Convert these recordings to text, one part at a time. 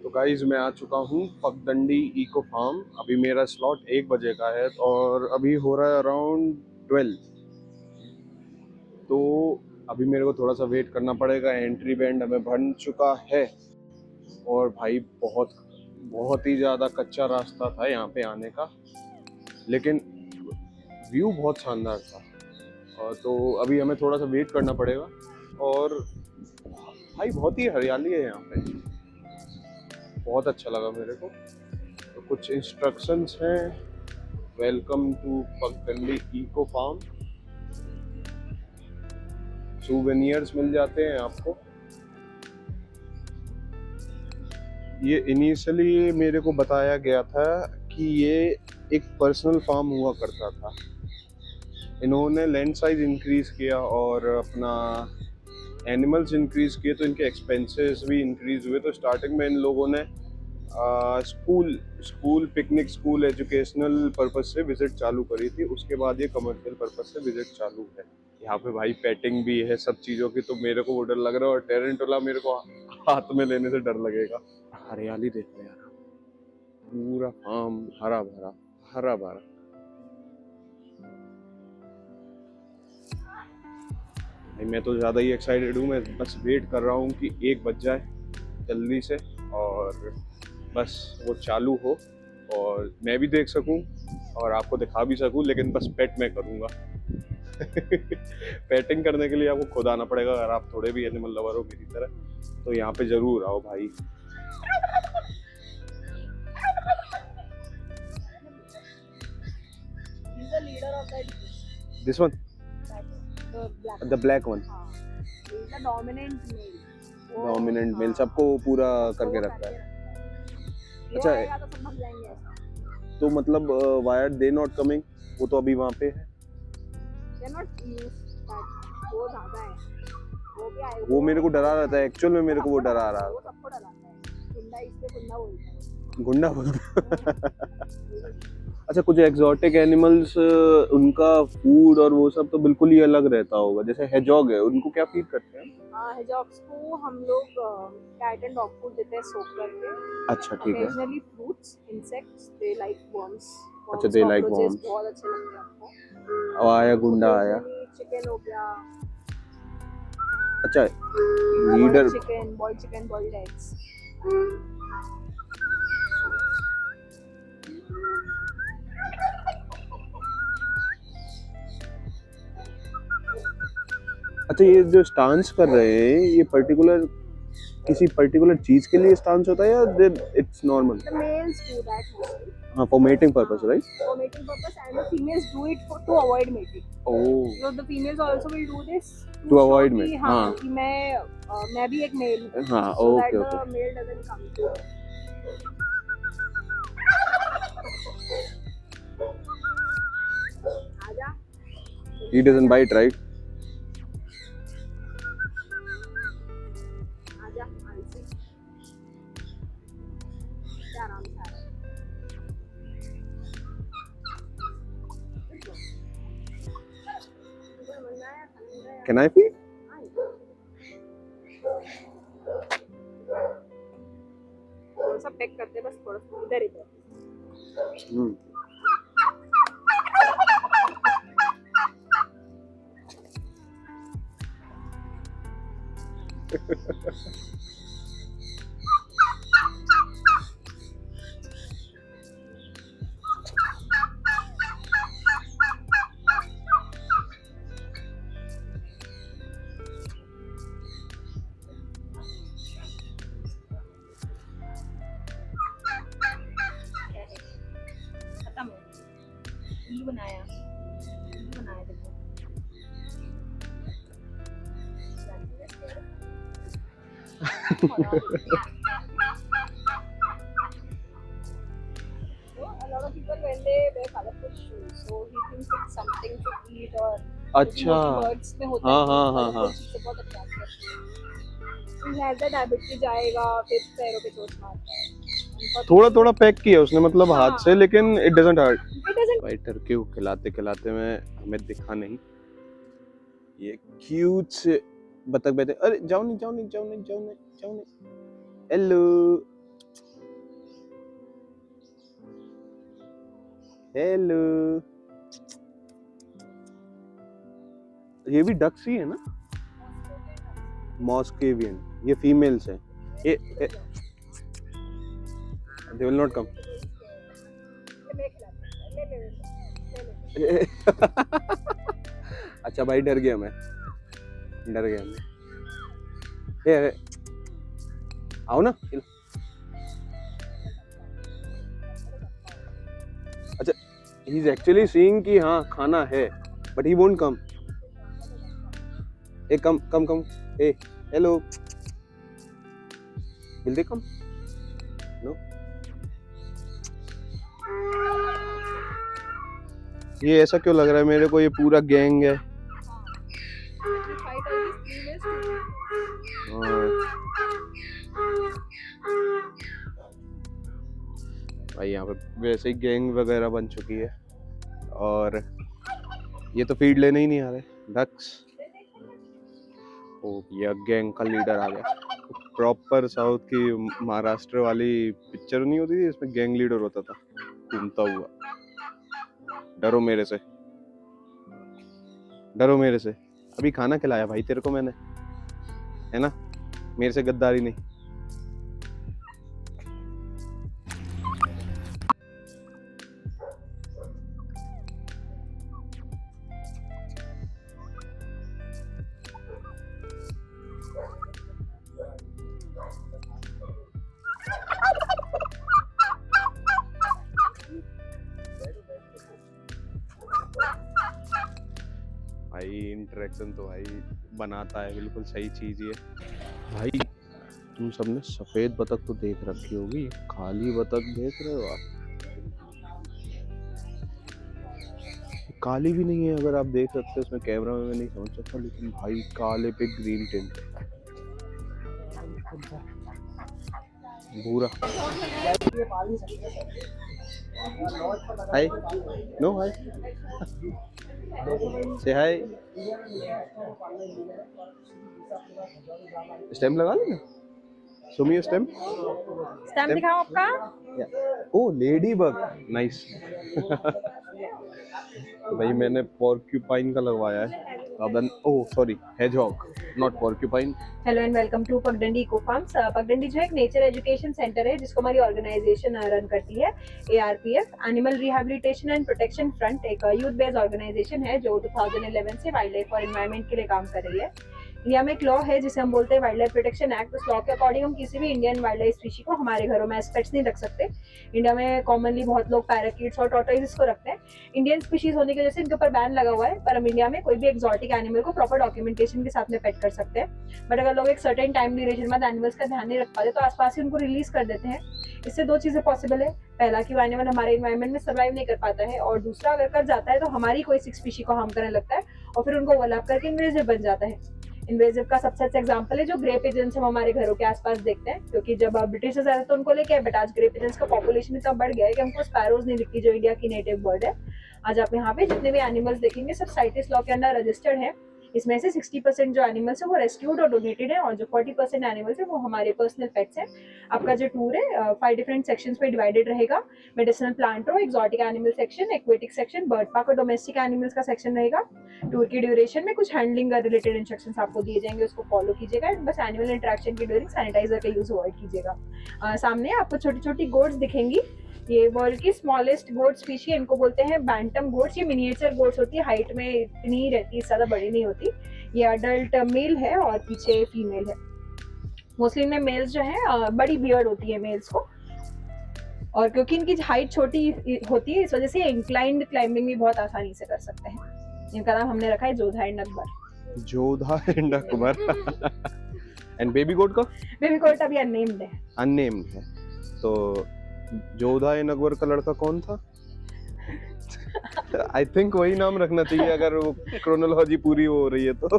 तो गाइज मैं आ चुका हूँ पगडंडी इको फार्म। अभी मेरा स्लॉट 1 बजे का है और अभी हो रहा है अराउंड 12। तो अभी मेरे को थोड़ा सा वेट करना पड़ेगा। एंट्री बैंड हमें बन चुका है और भाई बहुत बहुत ही ज़्यादा कच्चा रास्ता था यहाँ पे आने का, लेकिन व्यू बहुत शानदार था। और तो अभी हमें थोड़ा सा वेट करना पड़ेगा। और भाई बहुत ही हरियाली है यहाँ पे, बहुत अच्छा लगा मेरे को। तो कुछ इंस्ट्रक्शंस हैं। Welcome to Pagdandi eco farm. सूवेनियर्स मिल जाते हैं आपको। ये इनिशियली मेरे को बताया गया था कि ये एक पर्सनल फार्म हुआ करता था। इन्होंने लैंड साइज इंक्रीज किया और अपना एनिमल्स इंक्रीज किए, तो इनके एक्सपेंसेस भी इंक्रीज हुए। तो स्टार्टिंग में इन लोगों ने school school picnic school educational purpose से विजिट चालू करी थी। उसके बाद ये कमर्शियल पर्पज से विजिट चालू है। यहाँ पे भाई पेटिंग भी है सब चीज़ों की, तो मेरे को वो डर लग रहा है। और टेरेंटुला मेरे को हाथ में लेने से डर लगेगा। हरियाली देखो यार, पूरा फार्म हरा भरा हरा भरा। भाई मैं तो ज़्यादा ही एक्साइटेड हूँ। मैं बस वेट कर रहा हूँ कि 1 बज जाए जल्दी से और बस वो चालू हो और मैं भी देख सकूं और आपको दिखा भी सकूं। लेकिन बस पेट मैं करूंगा। पेटिंग करने के लिए आपको खुद आना पड़ेगा। अगर आप थोड़े भी एनिमल लवर हो मेरी तरह तो यहाँ पे जरूर आओ भाई। This one, the black one, dominant male सबको पूरा करके रखता है। अच्छा, तो मतलब why are they not coming? वो तो अभी वहाँ पे है। वो मेरे को डरा रहा था एक्चुअल में। मेरे को वो डरा रहा था। गुंडा बोलता। अच्छा, कुछ एक्सोटिक एनिमल्स उनका फूड और वो सब तो बिल्कुल ही अलग रहता होगा। जैसे हेजॉग है, उनको क्या फीड करते हैं? हेजॉग्स को हम लोग कैट एंड डॉग फूड देते हैं सोक करके। अच्छा ठीक है। Occasionally fruits, insects, they like worms. अच्छा, दे लाइक वर्म्स। बहुत अच्छे लगते हैं आपको। अब आया गुंडा आया। चिकन हो गया। अच्छा, leader. Boiled chicken, boiled eggs. अच्छा, ये जो स्टांस कर रहे हैं ये पर्टिकुलर किसी पर्टिकुलर चीज के लिए स्टांस होता है या it's normal? The males do that mostly. हाँ, for mating purpose, right? For mating purpose, and the females do it to avoid mating. Oh. So the females also will do this To avoid show mating. हाँ कि मैं भी एक mail हूँ। हाँ, So okay, that okay. the male doesn't come to. आजा। He doesn't bite, right? आजा आलसी। आराम से आ रहा है। Can I feed? थोड़ा सा पैक करते बस, थोड़ा सा इधर इधर। खत्म हो। उल्लू बनाया देखो। A lot of people when they wear colorful shoes, so he thinks it's something to eat or अच्छा, birds में होता हाँ है हाँ हाँ हाँ। चीज़ें बहुत attract करती हैं। He has that habit कि जाएगा फिर पैरों पे चोट मारता है। थोड़ा थोड़ा पैक किया उसने मतलब हाथ से, लेकिन it doesn't hurt. It doesn't. भाई टर्की को खिलाते खिलाते में हमें दिखा नहीं ये क्यूट से बतख बैठे। अरे जाओ नहीं जाओ नहीं जाओ नहीं जाओ नहीं जाओ नहीं। Hello, hello. ये भी डक्स ही है ना? मॉस्केवियन, ये फीमेल्स हैं। ये दे विल नॉट कम। अच्छा भाई, डर गया मैं। ए, आओ ना। अच्छा, ही इज एक्चुअली सीइंग कि हाँ खाना है, बट ही वोंट कम। ए कम कम कम। ए hello, will they come? No. ये ऐसा क्यों लग रहा है मेरे को, ये पूरा गैंग है। भाई यहाँ पे वैसे ही गैंग वगैरह बन चुकी है, और ये तो फीड लेने ही नहीं आ रहे डक्स। ओ, ये गैंग का लीडर आ गया। प्रॉपर साउथ की महाराष्ट्र वाली पिक्चर नहीं होती थी, इसमें गैंग लीडर होता था घूमता हुआ। डरो मेरे से, डरो मेरे से। अभी खाना खिलाया भाई तेरे को मैंने, है ना? मेरे से गद्दारी नहीं। भाई इंटरेक्शन तो भाई बनाता है, बिल्कुल सही चीज ये। भाई तुम सबने सफेद बतख तो देख रखी होगी, काली बतख देख रहे हो आप? काली भी नहीं है, अगर आप देख सकते हो उसमें कैमरा में मैं नहीं समझ सकता, लेकिन भाई काले पे ग्रीन टिंट, भूरा। हाय, नो हाय, से हाय। स्टेम लगा लेना, सुमियो स्टेम। स्टैम्प दिखाओ आपका। Oh ladybug, nice. तो भाई मैंने पोर्क्यूपाइन का लगवाया है। Oh sorry, hedgehog, not porcupine. Hello and welcome to Pagdandi eco farms. Pagdandi जो है एक नेचर एजुकेशन सेंटर है जिसको हमारी ऑर्गेनाइजेशन रन करती है। ARPF animal rehabilitation and protection front एक यूथ बेस्ड ऑर्गेनाइजेशन है जो 2011 से वाइल्ड लाइफ और एनवायरनमेंट के लिए काम कर रही है। इंडिया में एक लॉ है जिसे हम बोलते हैं वाइल्ड लाइफ प्रोटेक्शन एक्ट। उस लॉ के अकॉर्डिंग हम किसी भी इंडियन वाइल्ड लाइफ स्पीशी को हमारे घरों में एज पेट्स नहीं रख सकते। इंडिया में कॉमनली बहुत लोग पैराकीट्स और टॉर्टोइज को रखते हैं। इंडियन स्पीशीज होने की वजह से इनके ऊपर बैन लगा हुआ है, पर हम इंडिया में कोई भी एक्सोटिक एनिमल को प्रॉपर डॉक्यूमेंटेशन के साथ में पेट कर सकते हैं। बट अगर लोग एक सर्टेन टाइम ड्यूरेशन में एनिमल्स का ध्यान नहीं रख पाते तो आसपास ही उनको रिलीज कर देते हैं। इससे दो चीजें पॉसिबल है, पहला कि वो एनिमल हमारे एनवायरनमेंट में सर्वाइव नहीं कर पाता है, और दूसरा अगर कर जाता है तो हमारी कोई स्पीशी को हार्म करने लगता है और फिर उनको ओवरलैप करके इन्वेजिव बन जाता है। इन्वेजिव का सबसे अच्छा एग्जांपल है जो ग्रे पिजन्स हम हमारे घरों के आसपास देखते हैं, क्योंकि जब ब्रिटिशर्स आए तो उनको लेके आए, बट आज ग्रे पिजन्स का पॉपुलेशन इतना बढ़ गया है कि हमको स्पैरोज नहीं दिखती जो इंडिया की नेटिव बर्ड है। आज आप यहाँ पे जितने भी एनिमल्स देखेंगे सब साइटिस लॉ के अंडर रजिस्टर्ड है। इसमें से 60% जो एनिमल्स है वो रेस्क्यूड और डोनेटेड है, और जो 40% एनिमल्स है वो हमारे पर्सनल पेट्स हैं। आपका जो टूर है 5 डिफरेंट सेक्शंस पे डिवाइडेड रहेगा। Medicinal plant row, exotic animal section, aquatic section, bird park और डोमेस्टिक एनिमल्स का सेक्शन रहेगा। टूर की ड्यूरेशन में कुछ हैंडलिंग का रिलेटेड इंस्ट्रक्शंस आपको दिए जाएंगे, उसको फॉलो कीजिएगा। बस एनिमल इंटरेक्शन की ड्यूरिंग सैनिटाइजर का यूज अवॉइड कीजिएगा। सामने आपको छोटी छोटी गोट्स दिखेंगी। ये वर्ल्ड की स्मॉलेस्ट गोट स्पीशी, इनको बोलते हैं बैंटम गोट्स। ये मिनिएचर गोट्स होती है, हाइट में इतनी ही रहती है, ज्यादा बड़ी नहीं होती। ये अडल्ट मेल है और पीछे फीमेल है। मोस्टली इनमें मेल्स जो है बड़ी बियर्ड होती है मेल्स को, और क्योंकि इनकी हाइट छोटी होती है इस वजह से इंक्लाइंड क्लाइंबिंग भी बहुत आसानी से कर सकते हैं। इनका नाम हमने रखा है Jodha and Akbar. Jodha and Akbar. And baby goat का? बेबी गोट अभी अननेम्ड है। अननेम्ड है। तो जोधा एंड अकबर का लड़का कौन था? आई थिंक वही नाम रखना चाहिए अगर वो क्रोनोलॉजी पूरी हो रही है तो।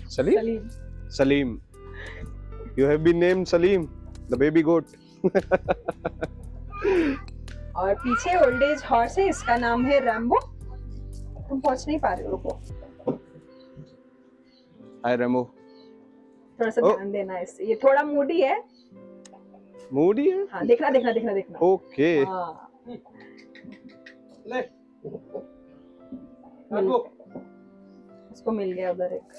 Salim? Salim. You have been named Salim, the baby goat. और पीछे ओल्ड एज हॉर्स है, इसका नाम है रैम्बो। तुम पहुंच नहीं पा रहे हो को। हाय रैम्बो। थोड़ा सा ध्यान देना इससे, ये थोड़ा मूडी है। मूडी है? हाँ, देखना देखना देखना देखना। ओके। ले उसको मिल गया उधर एक।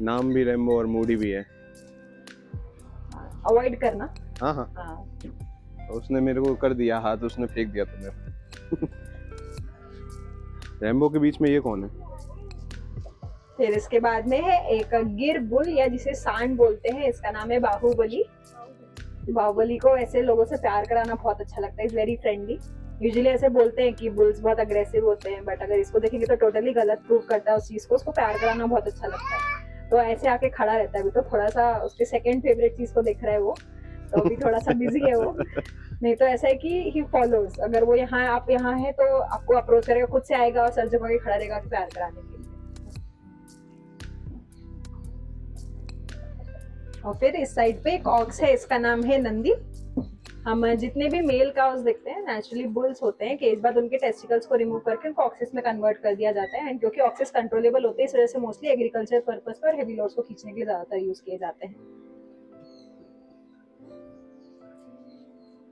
नाम भी रेम्बो और मूडी भी है। अवॉइड करना। हाँ हाँ, हाँ उसने मेरे को कर दिया हाथ, उसने फेंक दिया था मेरे। रेम्बो के बीच में ये कौन है? फिर इसके बाद में है एक गिर बुल या जिसे सांड बोलते हैं, इसका नाम है बाहुबली। बाहुबली को ऐसे लोगों से प्यार कराना बहुत अच्छा लगता है, इज वेरी फ्रेंडली। यूजुअली ऐसे बोलते हैं कि बुल्स बहुत अग्रेसिव होते हैं, बट अगर इसको देखेंगे तो टोटली गलत प्रूव करता है उस चीज को। उसको प्यार कराना बहुत अच्छा लगता है, तो ऐसे आके खड़ा रहता है। अभी तो थोड़ा सा उसके सेकंड फेवरेट चीज को देख रहा है वो, तो अभी थोड़ा सा बिजी है वो। नहीं तो ऐसा है कि ही फॉलोज, अगर वो यहाँ आप यहाँ है तो आपको अप्रोच करेगा, खुद से आएगा और सर झुका के खड़ा रहेगा प्यार कराने के लिए। और फिर इस साइड पे एक ऑक्स है, इसका नाम है नंदी। हम जितने भी मेल काउस देखते हैं नेचुरली बुल्स होते हैं, कि इस बार उनके टेस्टिकल्स को रिमूव करके उनको ऑक्सिस में कन्वर्ट कर दिया जाता है। एंड क्योंकि ऑक्सिस कंट्रोलेबल होते हैं, इस वजह से मोस्टली एग्रीकल्चर पर्पस पर हेवी लोड्स को खींचने के लिए ज्यादातर यूज किए जाते हैं।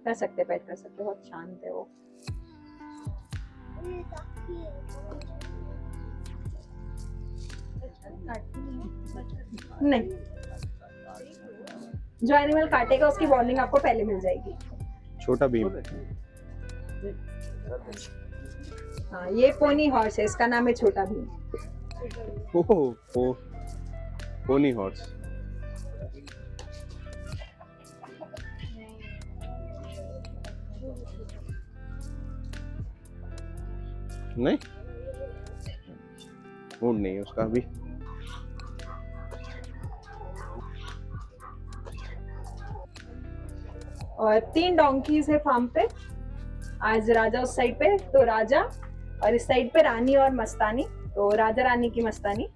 कर सकते, पेट कर सकते, बहुत शांत है वो। नहीं, जो एनिमल काटेगा उसकी वार्निंग आपको पहले मिल जाएगी। छोटा भीम। हाँ, ये पोनी हॉर्स है, इसका नाम है छोटा भीम। ओह, पोनी हॉर्स। नहीं, ऊँट नहीं है उसका अभी। और 3 डोंकीज है फार्म पे। आज राजा उस साइड पे, तो राजा, और इस साइड पे रानी और मस्तानी, तो राजा रानी की मस्तानी।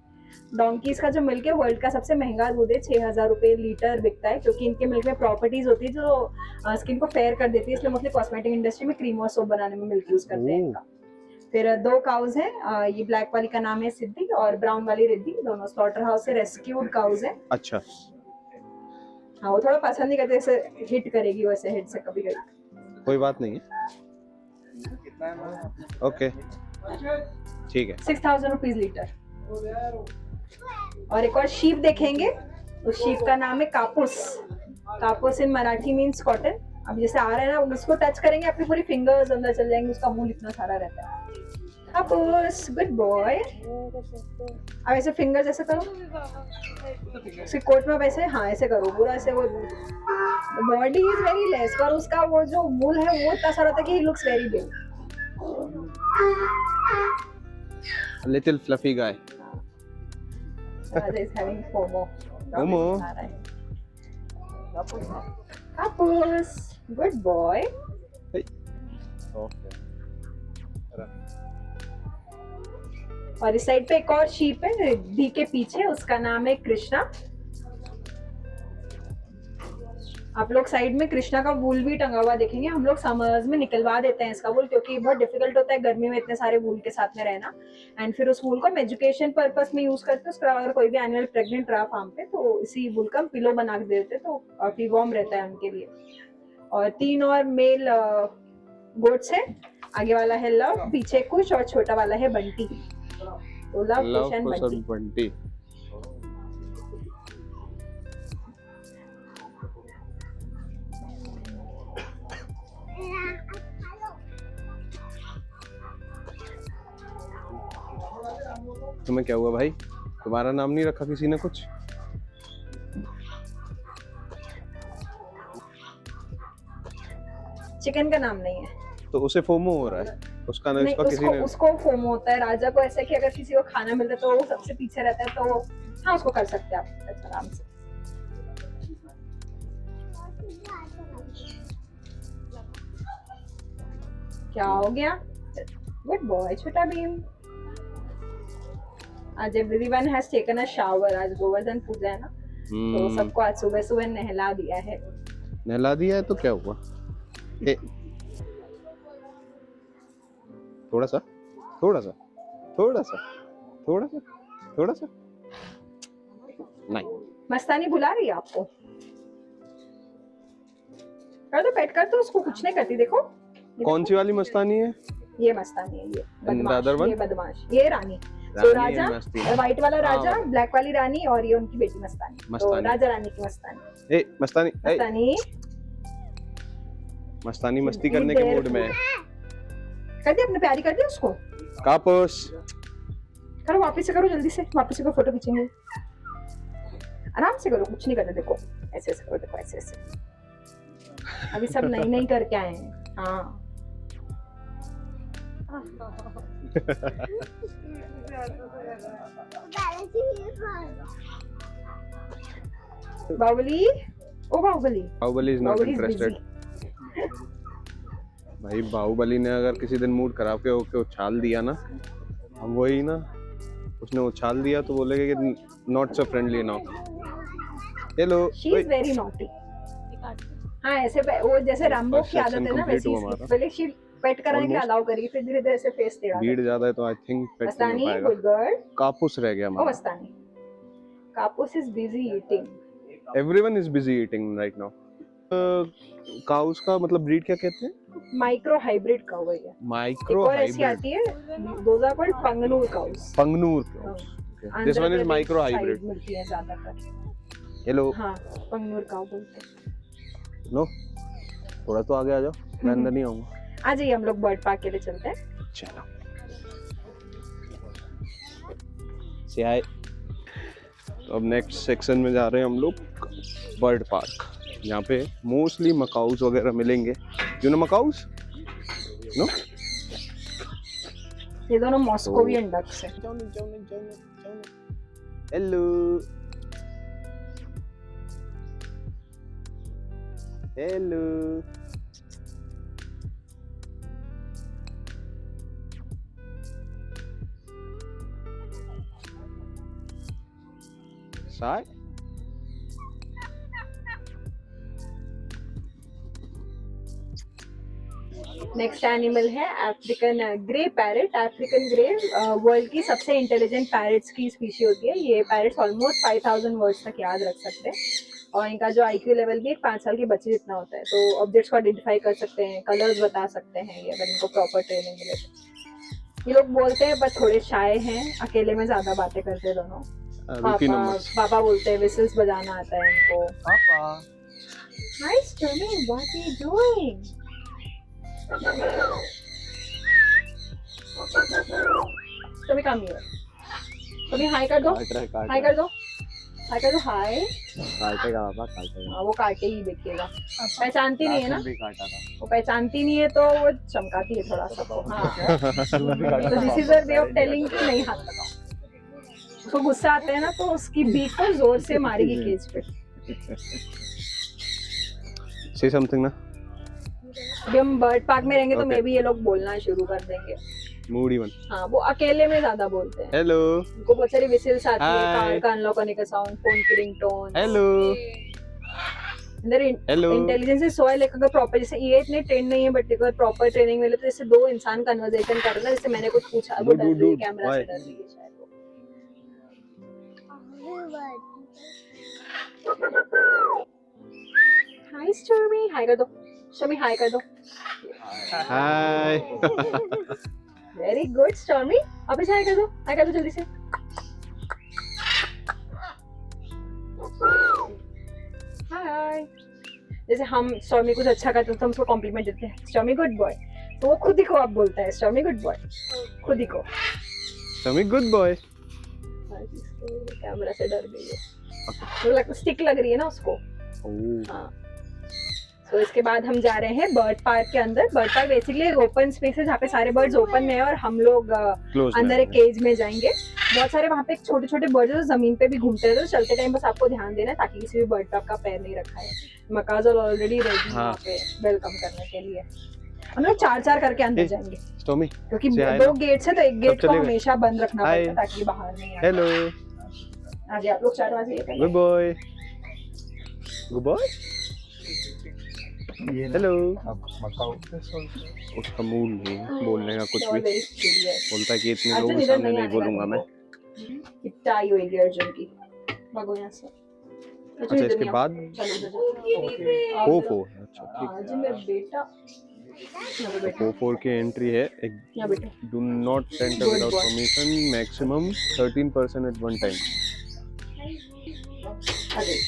डोंकीज का जो मिल्क है वर्ल्ड का सबसे महंगा दूध है, 6,000 रुपए लीटर बिकता है, क्योंकि इनके मिल्क में प्रॉपर्टीज होती है जो स्किन को फेयर कर देती है, इसलिए मोस्टली कॉस्मेटिक इंडस्ट्री में क्रीम और सोप बनाने में मिल्क यूज करते हैं इनका। फिर 2 काउज हैं, ये ब्लैक वाली का नाम है सिद्धि और ब्राउन वाली रिद्धि, दोनों स्लॉटर हाउस से रेस्क्यूड काउज है। अच्छा, हाँ, वो थोड़ा पसंद नहीं करते, ऐसे हिट करेगी वैसे हिट से कभी कभी। कोई बात नहीं है। ओके, ठीक है। 6,000 रुपीज लीटर। और एक और शीप देखेंगे, उस शीप का नाम है कापूस। कापूस इन मराठी मीन्स कॉटन। अब जैसे आ रहा है ना, उसको टच करेंगे आपकी पूरी फिंगर्स अंदर चल जाएंगे, उसका मूल इतना सारा रहता है। कापूस, गुड बॉय। अब ऐसे फिंगर्स ऐसे करो, उसके कोट में वैसे, हाँ ऐसे करो पूरा ऐसे। वो बॉडी इज वेरी लेस, पर उसका वो जो मूल है वो इतना सारा था कि he looks very big. Little fluffy guy. Raja is having FOMO. FOMO? Kapus, good boy. और इस साइड पे एक और शीप है रिद्धि के पीछे, उसका नाम है कृष्णा। आप लोग साइड में कृष्णा का वूल भी टंगा हुआ देखेंगे। हम लोग समर्स में निकलवा देते हैं इसका वूल, क्योंकि बहुत डिफिकल्ट होता है गर्मी में इतने सारे वूल के साथ में रहना। एंड फिर उस वूल को हम एजुकेशन पर्पस में यूज करते हैं। उसका अगर कोई भी एनिमल प्रेग्नेंट रहा फार्म पे तो इसी वूल का हम पिलो बना के देते हैं, तो काफी वार्म रहता है उनके लिए। और 3 और मेल गोट्स है, आगे वाला है लव, पीछे कुश, और छोटा वाला है बंटी। तो लव, कुश एंड बंटी। तुम्हें क्या हुआ भाई? तुम्हारा नाम नहीं रखा किसी ने कुछ? चिकन का नाम नहीं है तो उसे फोमो हो रहा है, उसका नाम इसका किसी ने। उसको फोमो होता है। राजा को ऐसा कि अगर किसी को खाना मिलता है तो वो सबसे पीछे रहता है, तो हाँ उसको कर सकते हैं आप आराम से। क्या हो गया? गुड बॉय छोटा भीम। आज everyone has taken a shower. आज गोवर्धन पूजा है ना, तो सबको आज सुबह सुबह नहला दिया है। नहला दिया है तो क्या हुआ? थोड़ा सा थोड़ा सा थोड़ा सा थोड़ा सा थोड़ा सा नहीं। मस्तानी बुला रही है आपको? कर दो, पेट कर दो उसको, कुछ नहीं करती देखो। कौन सी वाली मस्तानी है? ये मस्तानी है, ये And the other बदमाश, one? ये बदमाश, ये रानी। तो रानी राजा, and मस्ती। व्हाइट वाला राजा, हाँ। ब्लैक वाली रानी, और ये उनकी बेटी मस्तानी। तो मस्तानी। राजा रानी की मस्तानी। ए मस्तानी, ए मस्तानी मस्तानी मस्ती करने के मूड में है। कर दी अपने प्यारी, कर दी उसको। कापुस। करो वापस से, करो जल्दी से, वापस से फोटो खींचेंगे। आराम से करो, कुछ नहीं करते देखो, ऐसे ऐसे करो, देखो ऐसे ऐसे। अभी सब नई नई करके आए हैं। हाँ बाहुबली, ओ Baahubali, Baahubali is not Baahubali is interested. busy। भाई बाहुबली ने अगर किसी दिन मूड खराब के होके उछाल दिया ना, हम वही ना, उसने उछाल दिया तो बोलेगा कि not so friendly now. Hello. She is very naughty. हाँ ऐसे वो जैसे रामबो की आदत है ना, वैसी इसकी। पहले शी पेट कराने के लिए अलाउ करेगी, फिर धीरे धीरे ऐसे फेस टेढ़ा भीड़ ज्यादा है तो आई थिंक पेट नहीं हो मस्तानी, पाएगा। Good girl. कापुस रह गया ओ हमारा। मस्तानी, कापुस is busy eating. Everyone is busy eating right now. Cows का मतलब ब्रीड क्या कहते हैं? माइक्रो हाइब्रिड काउ है ये। माइक्रो और ऐसी हाइब्रिड। आती है, those are called Punganur cows. Punganur. This one is micro hybrid hybrid. मिलती है ज्यादातर। हेलो। हाँ पंगनूर काउ बोलते हैं। नो थोड़ा तो आगे आ जाओ, मैं अंदर नहीं आऊंगा। आ जाइए, हम लोग बर्ड पार्क के लिए चलते हैं। चलो से आए। तो अब नेक्स्ट सेक्शन में जा रहे हैं हम लोग, बर्ड पार्क। यहाँ पे मोस्टली मकाउस वगैरह मिलेंगे। You know macaws? नो? ये दोनों मॉस्कोवियन डक्स हैं। Hello. Hello. Say. Next animal है African grey parrot. African grey world की सबसे इंटेलिजेंट पैरेट्स की स्पीशी होती है। ये पैरेट्स ऑलमोस्ट 5000 वर्ड्स तक याद रख सकते हैं, और इनका जो IQ लेवल भी एक 5 साल के बच्चे जितना होता है। तो ऑब्जेक्ट्स को आइडेंटिफाई कर सकते हैं, कलर्स बता सकते हैं ये, अगर इनको प्रॉपर ट्रेनिंग मिले तो। ये लोग बोलते हैं बट थोड़े शाय हैं, अकेले में ज्यादा बातें करते हैं दोनों। पापा बोलते हैं, विसल्स बजाना आता है इनको। पापा। Nice turning, what are you doing? कभी कम हियर, कभी हाय कर दो, हाय कर दो, हाय कर दो, हाय। काटेगा पापा, काटेगा। हाँ वो काटे ही, देखिएगा पहचानती नहीं है ना, भी काटा था। वो पहचानती नहीं है तो वो चमकाती है थोड़ा सा। तो हाँ तो this is a way of telling कि नहीं हाथ लगाओ। उसको गुस्सा आता है ना तो उसकी बीक को जोर से मारेगी केज पे। से समथिंग ना। अभी हम बर्ड पार्क में रहेंगे तो मे भी ये लोग बोलना शुरू कर देंगे। Moody one. हाँ वो अकेले में ज्यादा बोलते हैं। हेलो। उनको बहुत सारी विसिल्स आती है, Hi. कार का अनलॉक होने का साउंड, फोन की रिंगटोन। हेलो। अंदर हेलो। इंटेलिजेंस इज सो है, लेकिन अगर प्रॉपर, जैसे ये इतने ट्रेन नहीं है, बट अगर प्रॉपर ट्रेनिंग मिले तो जैसे दो इंसान कन्वर्सेशन कर रहे हैं, जैसे मैंने कुछ पूछा, वो डर रही है कैमरा से, डर रही है शायद वो। हाय स्टॉर्मी, हाय कर दो। स्टॉर्मी हाय कर दो। हाय। वेरी गुड स्टॉर्मी, अब इसे हाय कर दो जल्दी से। हाय। जैसे हम स्टॉर्मी कुछ अच्छा करते हैं तो हम उसको कॉम्प्लीमेंट देते हैं, स्टॉर्मी गुड बॉय, तो वो खुद ही को अब बोलता है स्टॉर्मी गुड बॉय, खुद ही को। Stormy good boy. कैमरा से डर गई है, तो लगता स्टिक लग रही है ना उसको। हाँ तो इसके बाद हम जा रहे हैं बर्ड पार्क के अंदर। बर्ड पार्क बेसिकली एक ओपन स्पेस है जहाँ पे सारे बर्ड्स ओपन में है, और हम लोग अंदर एक केज में जाएंगे। बहुत सारे वहाँ पे छोटे छोटे बर्ड्स जो जमीन पे भी घूमते रहते हैं, तो चलते टाइम बस आपको ध्यान देना है ताकि किसी भी बर्ड पे आपका पैर नहीं रखा है। मकाज़ ऑलरेडी रेडी वहाँ पे वेलकम करने के लिए। हम लोग 4-4 करके अंदर जाएंगे स्टॉर्मी क्योंकि 2 गेट्स है, तो एक गेट को हमेशा बंद रखना पड़ता है ताकि बाहर नहीं आए। हेलो। आज आप लोग 4 बजे good boy. Good boy. Hello. उसका मूड नहीं है बोलने का कुछ भी, बोलता है कि इतने लोगों के सामने नहीं बोलूंगा मैं। इतना ही होगी अर्जुन की, भागो यहाँ से। अच्छा इसके बाद फोर अच्छा ठीक आज मेरा बेटा तो फोर की एंट्री है एक यहाँ बेटा do not enter Good without boy. Permission maximum 13% at one time अरे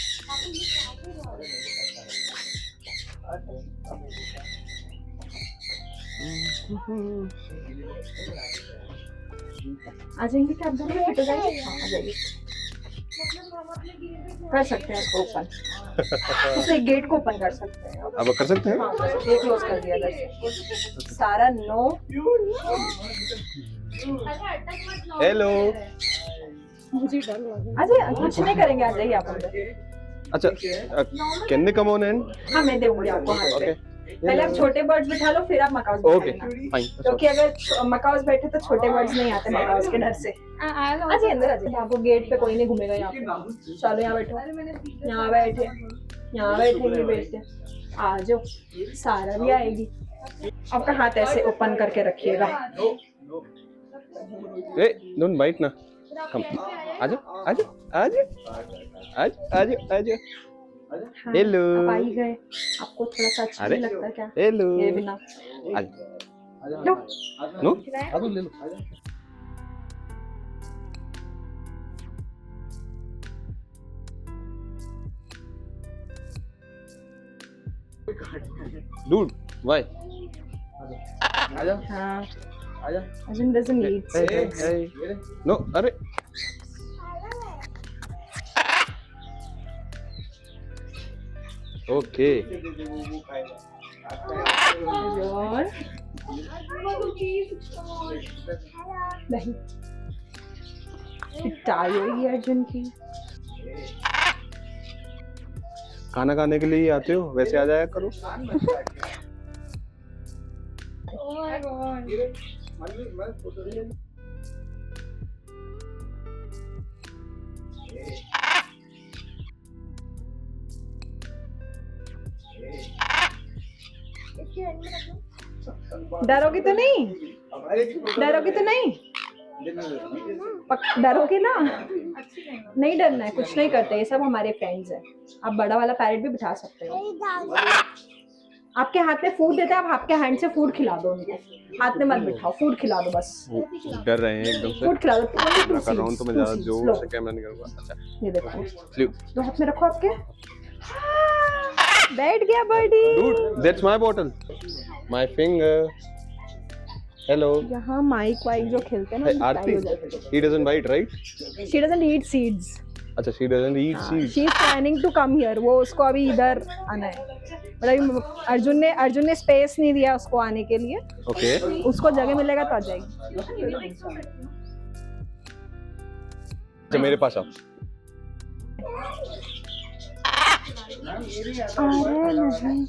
आ जाएंगे क्या आप दोनों फिट हो जाएंगे? हाँ, आ जाइए कर सकते हैं इसको ओपन उसे गेट को ओपन कर सकते हैं अब कर सकते हैं हाँ ये क्लोज कर दिया इधर से सारा नो हेलो मुझे डर लग रहा है अजय कुछ नहीं करेंगे आ जाइए आप अंदर अच्छा can they come on and हाँ मैं दूंगी आपको हाथ पे ओके पहले आप छोटे बर्ड्स बिठा लो फिर आप मकाउस ओके बिठा लेना फाइन क्योंकि अगर मकाउस बैठे तो छोटे बर्ड्स नहीं आते मकाउस के डर से अजय अंदर आ जाइए आपको गेट पे कोई नहीं घूमेगा यहाँ पे चलो यहाँ बैठो यहाँ बैठेंगे बैठते आ जाओ सारा भी आएगी आपका हाथ ऐसे ओपन करके रखिएगा ए डोंट बाइट ना कम आजा आजा आजा आजा आजा आजा हाँ, हेलो आप आ ही गए आपको थोड़ा सा अच्छा अरे नहीं लगता क्या हेलो ये बिना आजा लो नो अब ले लो Dude, why? हाँ Arjun doesn't eat Hey, hey, cigarettes. hey. No, अरे. Okay. और नहीं टाई होगी अर्जुन की खाना खाने के लिए ही आते हो वैसे आ जाया करो डरोगी तो नहीं डरोगी तो नहीं डरोगी ना नहीं डरना है कुछ नहीं करते ये सब हमारे फ्रेंड्स हैं आप बड़ा वाला पैरेट भी बिठा सकते हो आपके हाथ में फूड देते हैं आप आपके हैंड से फूड खिला दो उनको हाथ में मत बिठाओ फूड खिला दो बस वो डर रहे हैं एकदम से फूड खिला दो मैं कर रहा हूँ तो मैं ज्यादा जोर से कैमरा नहीं करूँगा अच्छा ये देखो लो दो हाथ में रखो आपके बैठ गया birdie dude that's my bottle my finger hello यहाँ माइक वाइक जो खेलते हैं hey, ना Aarti he doesn't bite right she doesn't eat seeds अच्छा she doesn't eat seeds she is planning to come here वो उसको अभी इधर आना है मतलब अर्जुन ने स्पेस नहीं दिया उसको आने के लिए okay उसको जगह मिलेगा तो आ जाएगी अच्छा मेरे पास आओ अरे नहीं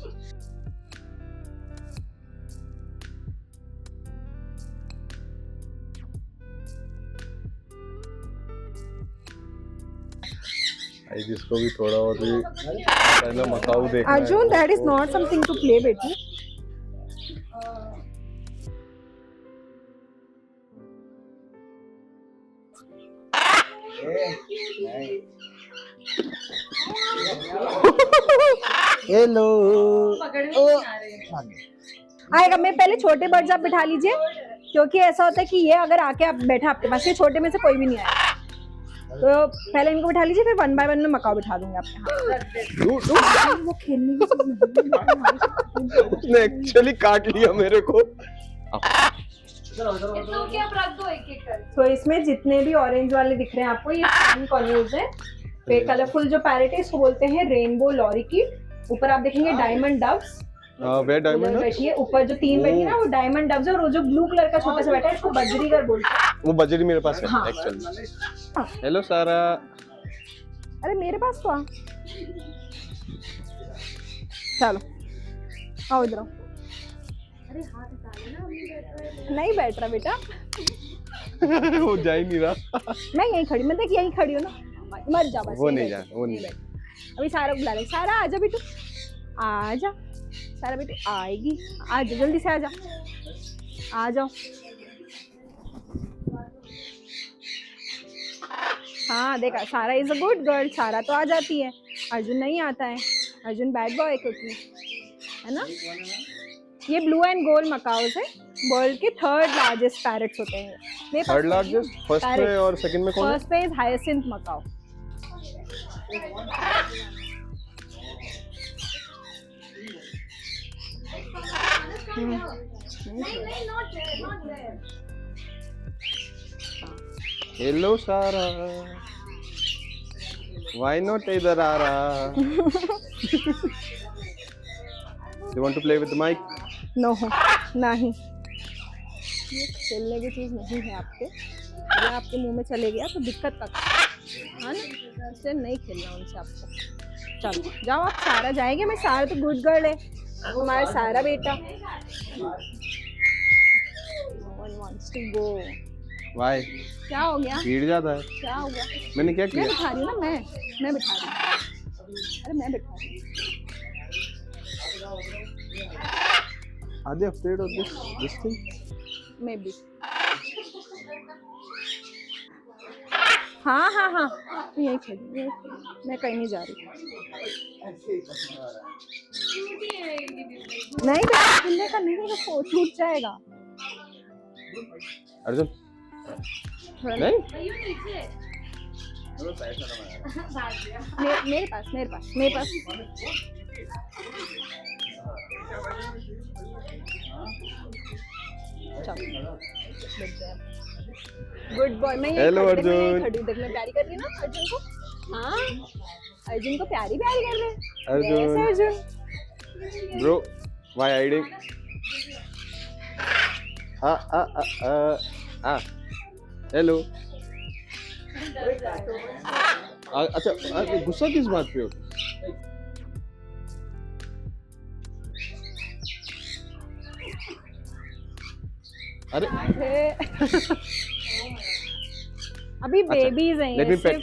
भाई जिसको भी थोड़ा और भी पहले मकाऊ देखना है Arjun that is not something to play बेटी हेलो आएगा मैं पहले छोटे बर्ड्स आप बिठा लीजिए क्योंकि ऐसा होता है कि ये अगर आके आप बैठा आपके पास ये छोटे में से कोई भी नहीं आएगा तो पहले इनको बिठा लीजिए फिर 1 बाय 1 में मकाऊ बिठा दूंगी आपके हाथ वो खेलने की चीज नहीं है। उसने एक्चुअली काट लिया मेरे को तो इसमें जितने भी ऑरेंज वाले दिख रहे हैं आपको ये फैन कॉन्यूज है पे कलरफुल जो पैरेट है इसको बोलते हैं रेनबो लॉरिकिड ऊपर आप देखेंगे डायमंड डव्स वे डायमंड बैठी है ऊपर जो 3 बैठी है ना वो डायमंड डव्स है और वो जो ब्लू कलर का छोटा सा बैठा है इसको बजरीगर बोलते हैं वो बजरी मेरे पास है हाँ। एक्चुअली हेलो सारा अरे मेरे पास तो आ चलो आओ इधर आओ नहीं बैठ रहा बेटा वो जा ही नहीं रहा मैं यहीं खड़ी मैं देख यहीं खड़ी हूँ ना मर जा बस वो यहीं नहीं बैठ। जा वो नहीं अभी सारा बुला रहे सारा आजा बेटू आजा सारा बेटू आएगी आजा जल्दी से आजा आ जाओ हाँ देखा सारा इज अ गुड गर्ल सारा तो आ जाती है अर्जुन नहीं आता है, अर्जुन बैड बॉय क्योंकि है ना। ये ब्लू एंड गोल्ड मकाउस है, वर्ल्ड के 3rd लार्जेस्ट पैरट्स होते हैं। मेरे पास 3rd लार्जेस्ट, फर्स्ट में और सेकंड में कौन है? फर्स्ट पे is hyacinth macaw. Hello Sara, why not इधर आ रहा? You want to play with the mic? No, नहीं, ये खेलने की चीज नहीं है आपके। ये आपके मुंह में चले गया तो दिक्कत तक है ना, इसलिए नहीं खेलना उनसे आपको। चलो जाओ आप, सारा जाएंगे। मैं सारा तो गुड गर्ल है, तुम्हारा सारा बेटा। One wants to go. Why? क्या हो गया? भीड़ ज्यादा है। क्या हो गया? मैंने क्या मैं किया? बिठा रही हूँ ना, मैं बिठा रही हूँ। अरे मैं बिठा रही हूँ। Are they afraid of this thing? May be. हाँ हाँ हाँ, यही खेल, मैं कहीं नहीं जा रही। नहीं बेटा, खेलने का नहीं, वो टूट जाएगा। अर्जुन नहीं, मेरे पास गुड बॉय। मैं Hello, यही अर्जुन। खड़ी देख, मैं प्यारी कर रही ना अर्जुन को। हाँ, अर्जुन को प्यारी कर रहे हैं। Arjun. Yes, Arjun. Bro, why hiding? Hello. अच्छा, गुस्सा किस बात पे हो? अरे अभी बेबीज हैं ये, सिर्फ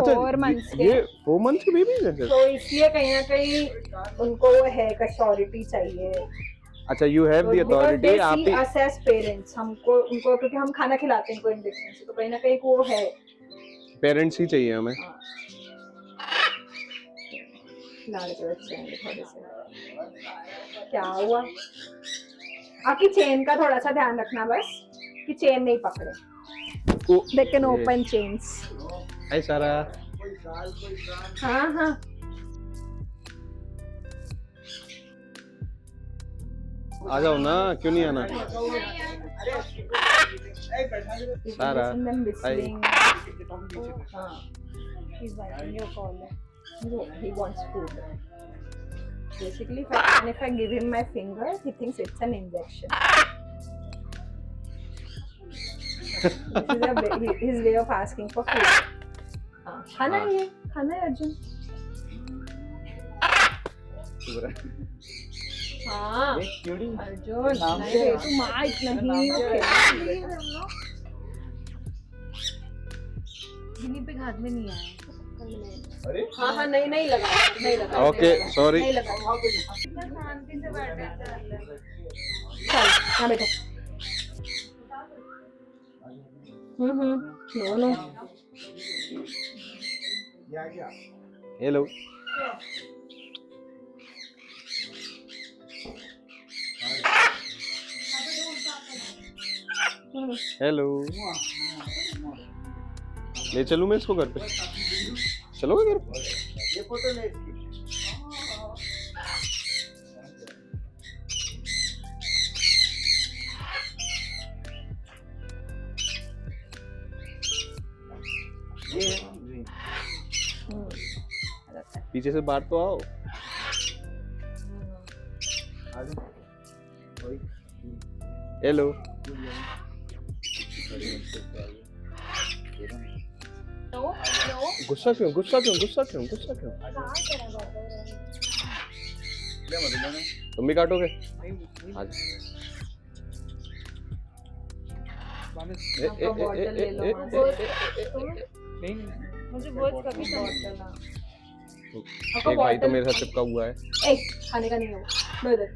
4 months के। ये 4 months के बेबीज हैं सिर्फ? तो इसलिए कहीं ना कहीं उनको वो है, अथॉरिटी चाहिए। अच्छा, यू हैव द अथॉरिटी। आप ही असेस पेरेंट्स हमको, उनको, क्योंकि हम खाना खिलाते हैं इनको इंजेक्शन से, तो कहीं ना कहीं वो है। पेरेंट्स ही चाहिए हमें। लाड़के बच्चे हैं थोड़े से। क्या हुआ? आपकी चेन का थोड़ा सा ध्यान रखना बस, कि चेन नहीं पकड़े। They can open chains. हाय सारा। हाँ हाँ, आ जाओ ना, क्यों नहीं आना? सारा, whistling. हाँ, he's writing your call. He wants food. Basically, if I give him my finger, he thinks it's an injection. This is his way of asking for food. हाँ, खाना है ये, खाना है अर्जुन। हाँ अर्जुन, नहीं बेटू, माइक नहीं, गिनी पिग हाथ में नहीं आया। हाँ हाँ, नहीं लगा। Okay, sorry. नहीं लगा। शांति से बैठे चल, हाँ बेटा। नो। हेलो। हेलो। ले चलूं मैं इसको घर पे? चलोगे घर पे? ये फोटो ले। पीछे से बाहर तो आओ। हेलो। गुस्सा क्यों? तुम भी काटोगे? आज मुझे बहुत कभी एक भाई तो मेरे साथ चिपका हुआ है। खाने का नहीं है वो, इधर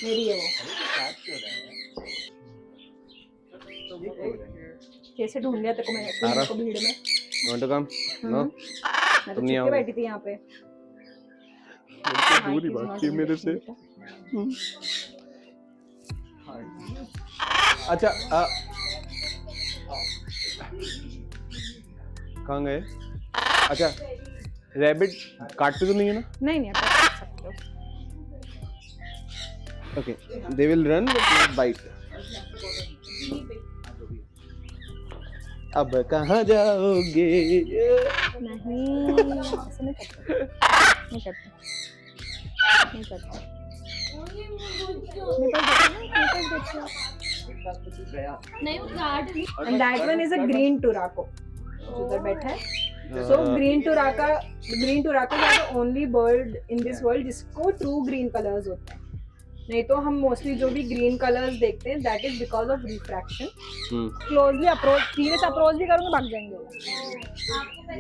मेरी है वो। कैसे ढूंढ लिया तेरे को मैंने सारा? को भीड़ में? You want to come? No? मैं तो तुम नहीं छुप के आओगे? बैठी थी यहाँ पे। बिल्कुल दूर ही भागती है मेरे से। अच्छा कहाँ गए? अच्छा रैबिट काटते तो नहीं है ना? नहीं नहीं, आप कर सकते हो। Okay they will run but not bite. अब कहाँ जाओगे? नहीं ऐसे नहीं करते, नहीं करते, नहीं करते। मेरे पास देखो नहीं वो card and that one is a green turako जो उधर बैठा है। So green turaka is the only bird in this world जिसको true green colors होते हैं। नहीं तो हम मोस्टली जो भी ग्रीन कलर्स देखते हैं that is because of refraction. Closely approach, धीरे से अप्रोच भी करूंगा भाग जाएंगे वो।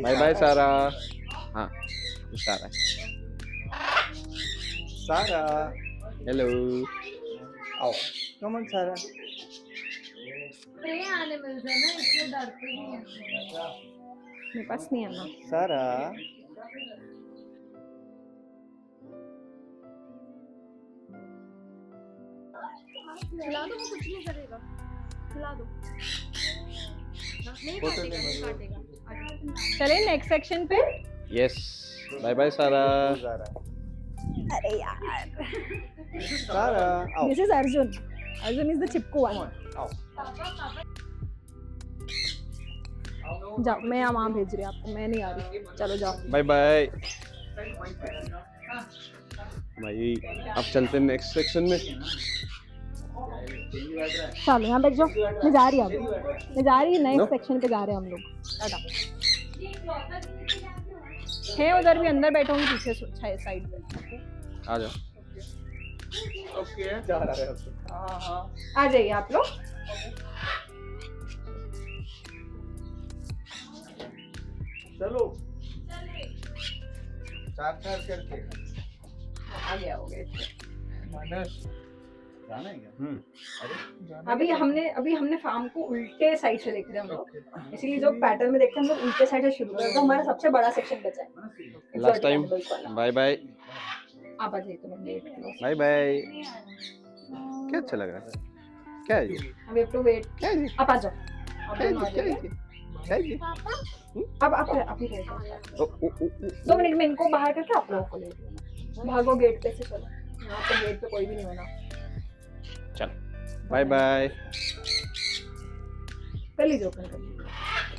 बाय बाय सारा। हाँ सारा, सारा हेलो आओ कम ऑन सारा। प्रे एनिमल्स है ना इसलिए डरते नहीं हैं। मेरे पास नहीं आना। सारा खिला दो, वो कुछ नहीं करेगा, खिला दो। नहीं काटेगा, नहीं काटेगा। चले नेक्स्ट सेक्शन पे। Yes bye bye Sara. अरे यार सारा आओ this is Arjun, Arjun is the चिपकू वन। आओ। जाओ, मैं यहाँ वहाँ भेज रही हूँ आपको, मैं नहीं आ रही, चलो जाओ। बाय बाय भाई। अब चलते हैं नेक्स्ट सेक्शन में। चलो यहाँ बैठ जाओ, मैं जा रही हूँ, मैं जा रही हूँ नेक्स्ट सेक्शन पे जा रहे हैं हम लोग। टाटा है उधर भी, अंदर बैठा हूँ पीछे साइड पे। आ जाओ। आ जाइए आप लोग। चलो चार चार करके आ गया हो गया। मानस जाना है क्या? अभी हमने फार्म को उल्टे साइड से देख रहे हैं हम लोग, इसीलिए जो पैटर्न में देखते हैं हम लोग उल्टे साइड से शुरू करें। तो हमारा सबसे बड़ा सेक्शन बचा है लास्ट टाइम। बाय बाय आप आ जाइए, तो मैं वेट करो। Bye bye. क्या अच्छा लग रहा है? क्या है ये? अभी आप लोग वेट, क्या है ये? आप आ जाओ, आप दोनों आ क्या है जाइए। ये? क्या है ये? अब आप अभी रह जाओ। ओ, ओ, ओ, ओ, 2 मिनट में इनको बाहर करके आप लोगों को ले जाओ। भागो गेट पे से, चलो यहाँ पे गेट पे कोई भी नहीं होना। चल बाय बाय पहले जो कर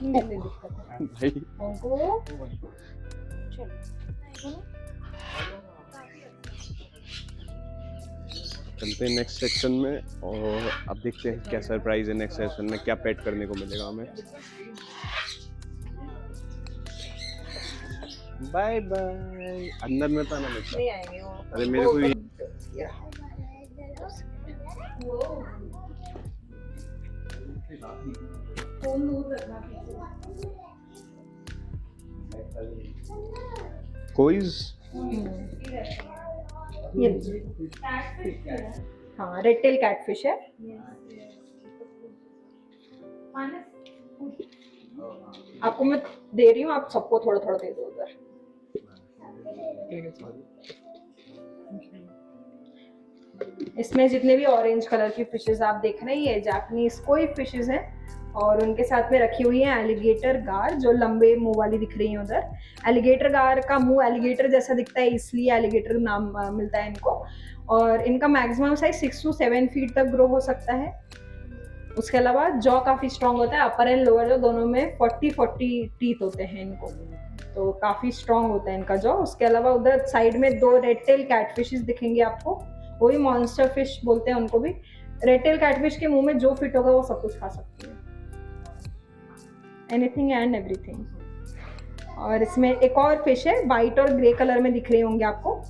नहीं दिक्कत है भाई। उनको। चलो चलते हैं नेक्स्ट सेक्शन में और अब देखते हैं क्या सरप्राइज है नेक्स्ट सेक्शन में, क्या पेट करने को मिलेगा हमें। Bye bye. अंदर में तो आना मिलता। नहीं आएंगे वो। अरे मेरे को भी कोईज। ये हाँ रेड टेल कैटफिश है। आपको मैं दे रही हूँ, आप सबको थोड़ा थोड़ा दे दो उधर। इसमें जितने भी ऑरेंज कलर की फिशेस आप देख रहे हैं ये जापानीज कोई फिशेस हैं और उनके साथ में रखी हुई है एलिगेटर गार, जो लंबे मुंह वाली दिख रही है उधर। एलिगेटर गार का मुंह एलिगेटर जैसा दिखता है इसलिए एलिगेटर नाम मिलता है इनको। और इनका मैक्सिमम साइज 6 to 7 फीट तक ग्रो हो सकता है। उसके अलावा जॉ काफी स्ट्रांग होता है, अपर एंड लोअर जॉ दोनों में 40 टीथ होते हैं इनको, तो काफी स्ट्रांग होता है इनका जॉ। उसके अलावा उधर साइड में 2 रेड टेल कैटफिशेस दिखेंगे आपको, वही मॉन्स्टर फिश बोलते हैं उनको भी। रेड टेल कैटफिश के मुंह में जो फिट होगा वो सब कुछ खा सकती है, एनीथिंग एंड एवरीथिंग। और इसमें एक और फिश है वाइट और ग्रे कलर में दिख रही होंगे आपको,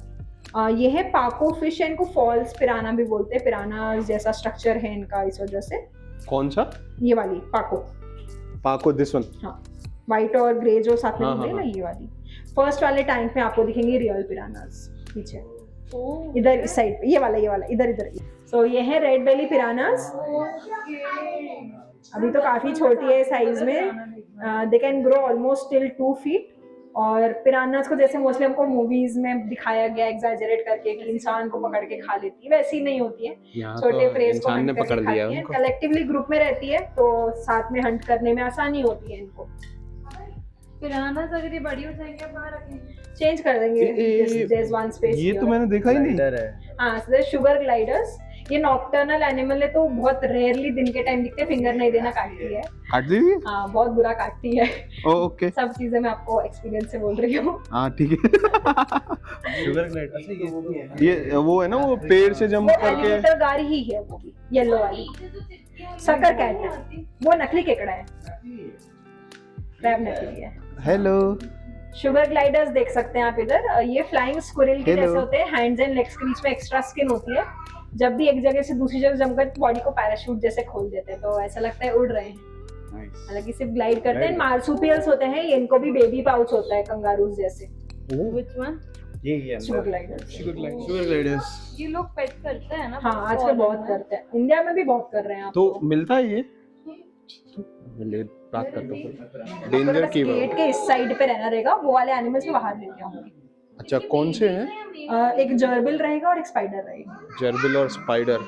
ये है पाको फिश है। इनको फॉल्स पिराना भी बोलते हैं, पिराना जैसा स्ट्रक्चर है इनका इस वजह से। कौन सा? ये वाली पाको। पाको दिस वन। हाँ वाइट और ग्रे जो साथ में हाँ, दिख रही है हाँ, ना, ये वाली। फर्स्ट वाले टैंक में आपको दिखेंगे रियल पिरानास पीछे इधर इस साइड पे, ये वाला इधर इधर। सो ये है रेड बेली पिरानास। अभी तो काफी छोटी है साइज में, they can grow almost till 2 feet. और पिरान्हास को जैसे मोस्टली हमको मूवीज में दिखाया गया एग्जैजरेट करके कि इंसान को पकड़ के खा लेती है, वैसी नहीं होती है। यहाँ छोटे तो प्रेस को इंसान ने हंट पकड़ करके लिया खाती है, उनको। कलेक्टिवली ग्रुप में रहती है तो साथ में हंट करने में आसानी होती है इनको। पिरान्हास अगर ये बड़ी हो जाएंगे आप बाहर रखेंगे। चेंज कर देंगे, देयर इज वन स्पेस। ये तो मैंने देखा ही नहीं। हाँ, सो शुगर ग्लाइडर्स, ये नॉक्टर्नल एनिमल है तो बहुत रेयरली दिन के टाइम दिखते, फिंगर नहीं देना काटती है। काट दी हुई? हाँ, बहुत बुरा काटती है। ओके, सब चीजें मैं आपको एक्सपीरियंस से बोल रही हूँ। हाँ ठीक है। शुगर ग्लाइडर ये वो है ना, वो पेड़ से जंप वो करके। एलिगेटर गारी ही है, वो भी येलो वाली सकर कैट है, वो नकली केकड़ा है, क्रैब नकली है। हेलो, शुगर ग्लाइडर्स देख सकते हैं आप इधर, ये फ्लाइंग स्क्विरल के Hello. जैसे होते हैं, हैंड्स एंड लेग्स के बीच में एक्स्ट्रा स्किन होती है। जब भी एक जगह से दूसरी जगह जंप करते बॉडी को पैराशूट जैसे खोल देते हैं, तो ऐसा लगता है उड़ रहे हैं, हालांकि सिर्फ ग्लाइड करते हैं। मार्सुपियल्स होते हैं, इनको भी बेबी पाउच होता है कंगारूज जैसे। Which one? ये शुगर ग्लाइडर्स, शुगर ग्लाइडर्स। ये लोग पेट करते हैं ना। हाँ आजकल बहुत करते हैं, इंडिया में भी बहुत कर रहे हैं। आप तो मिलता है ये? ले पैक कर दो। डेंजर की गेट के इस साइड पे रहना रहेगा, वो वाले एनिमल्स को बाहर लेके आऊंगी। अच्छा, कौन से हैं? एक जर्बिल रहेगा और एक स्पाइडर रहेगा। जर्बिल और स्पाइडर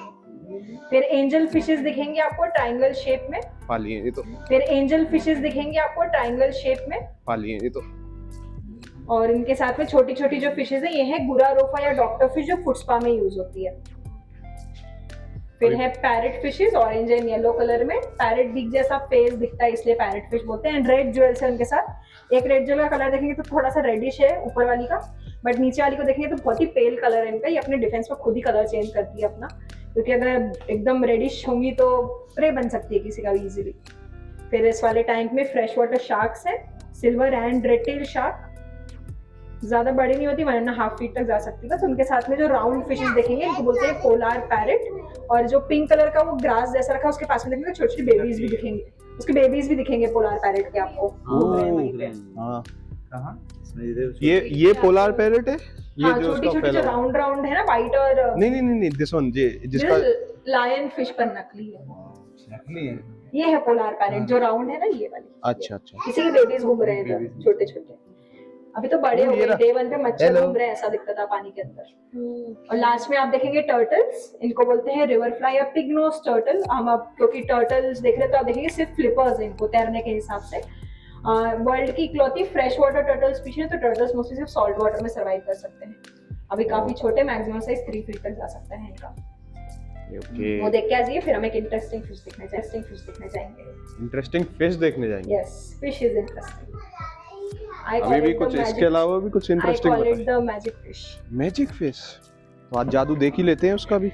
फिर एंजल फिशेस दिखेंगे आपको ट्रायंगल शेप में। पाली हैं ये तो, फिर एंजल फिशेस दिखेंगे आपको ट्रायंगल शेप में। पाली हैं ये तो। और इनके साथ में छोटी छोटी जो फिशेस है, ये है गुरारोफा या डॉक्टर फिश, जो फुट स्पा में यूज होती है। फिर है parrot fishes, orange and yellow colour में, पैरेट बिग जैसा फेस दिखता है इसलिए पैरेट फिश बोलते हैं। एंड रेड ज्वेल्स है उनके साथ। एक रेड ज्वेल का कलर देखेंगे तो थोड़ा सा रेडिश है ऊपर वाली का, बट नीचे वाली को देखेंगे तो बहुत ही पेल कलर है इनका। ये अपने डिफेंस में खुद ही कलर चेंज करती है अपना, क्योंकि अगर एकदम रेडिश होंगी तो प्रे बन सकती है किसी का भी इजीली। फिर इस वाले टैंक में फ्रेश वाटर शार्क्स है, silver and red tell shark, ज्यादा बड़ी नहीं होती, 1.5 फीट तक जा सकती है बस। उनके साथ में जो राउंड फिशेस देखेंगे इनको बोलते हैं पोलार पैरेट। और जो पिंक कलर का वो ग्रास जैसा रखा है, उसके पास में देखेंगे छोटी छोटी बेबीज भी दिखेंगे, उसके बेबीज भी दिखेंगे पोलार पैरेट के आपको। हाँ, कहाँ? ये पोलार पैरेट है? ये हाँ, जो छोटी उसका छोटी जो फैला राउंड राउंड है ना, व्हाइट और नहीं, दिस वन, ये जिसका लायन फिश पर नकली है। नकली है। ये है पोलार पैरेट जो राउंड है ना, ये वाली। अच्छा इसी के बेबीज घूम रहे हैं इधर, छोटे छोटे। अभी तो बड़े हो ये गए, रहा। डे 1 पे मच्छर Hello. घूम रहे हैं ऐसा दिखता था पानी के अंदर। और लास्ट में आप देखेंगे टर्टल्स, इनको बोलते हैं रिवर फ्लाई या पिग नोज टर्टल। हम अब क्योंकि टर्टल्स देख रहे हैं तो आप देखेंगे सिर्फ फ्लिपर्स हैं इनको तैरने के हिसाब से। वर्ल्ड की इकलौती फ्रेश वाटर टर्टल स्पीशीज है, तो टर्टल्स मोस्टली सिर्फ सॉल्ट वाटर में सर्वाइव कर सकते हैं। अभी काफी छोटे, मैक्सिमम साइज 3 फीट तक जा सकता है इनका। ओके, वो देख के आ जाइए, फिर हम एक इंटरेस्टिंग फिश देखने जाएंगे। इंटरेस्टिंग फिश देखने जाएंगे। Yes, fish is interesting. अभी भी कुछ इसके अलावा भी कुछ इंटरेस्टिंग I call it बताइए। the magic fish. Magic fish, तो आज जादू देख ही लेते हैं उसका भी।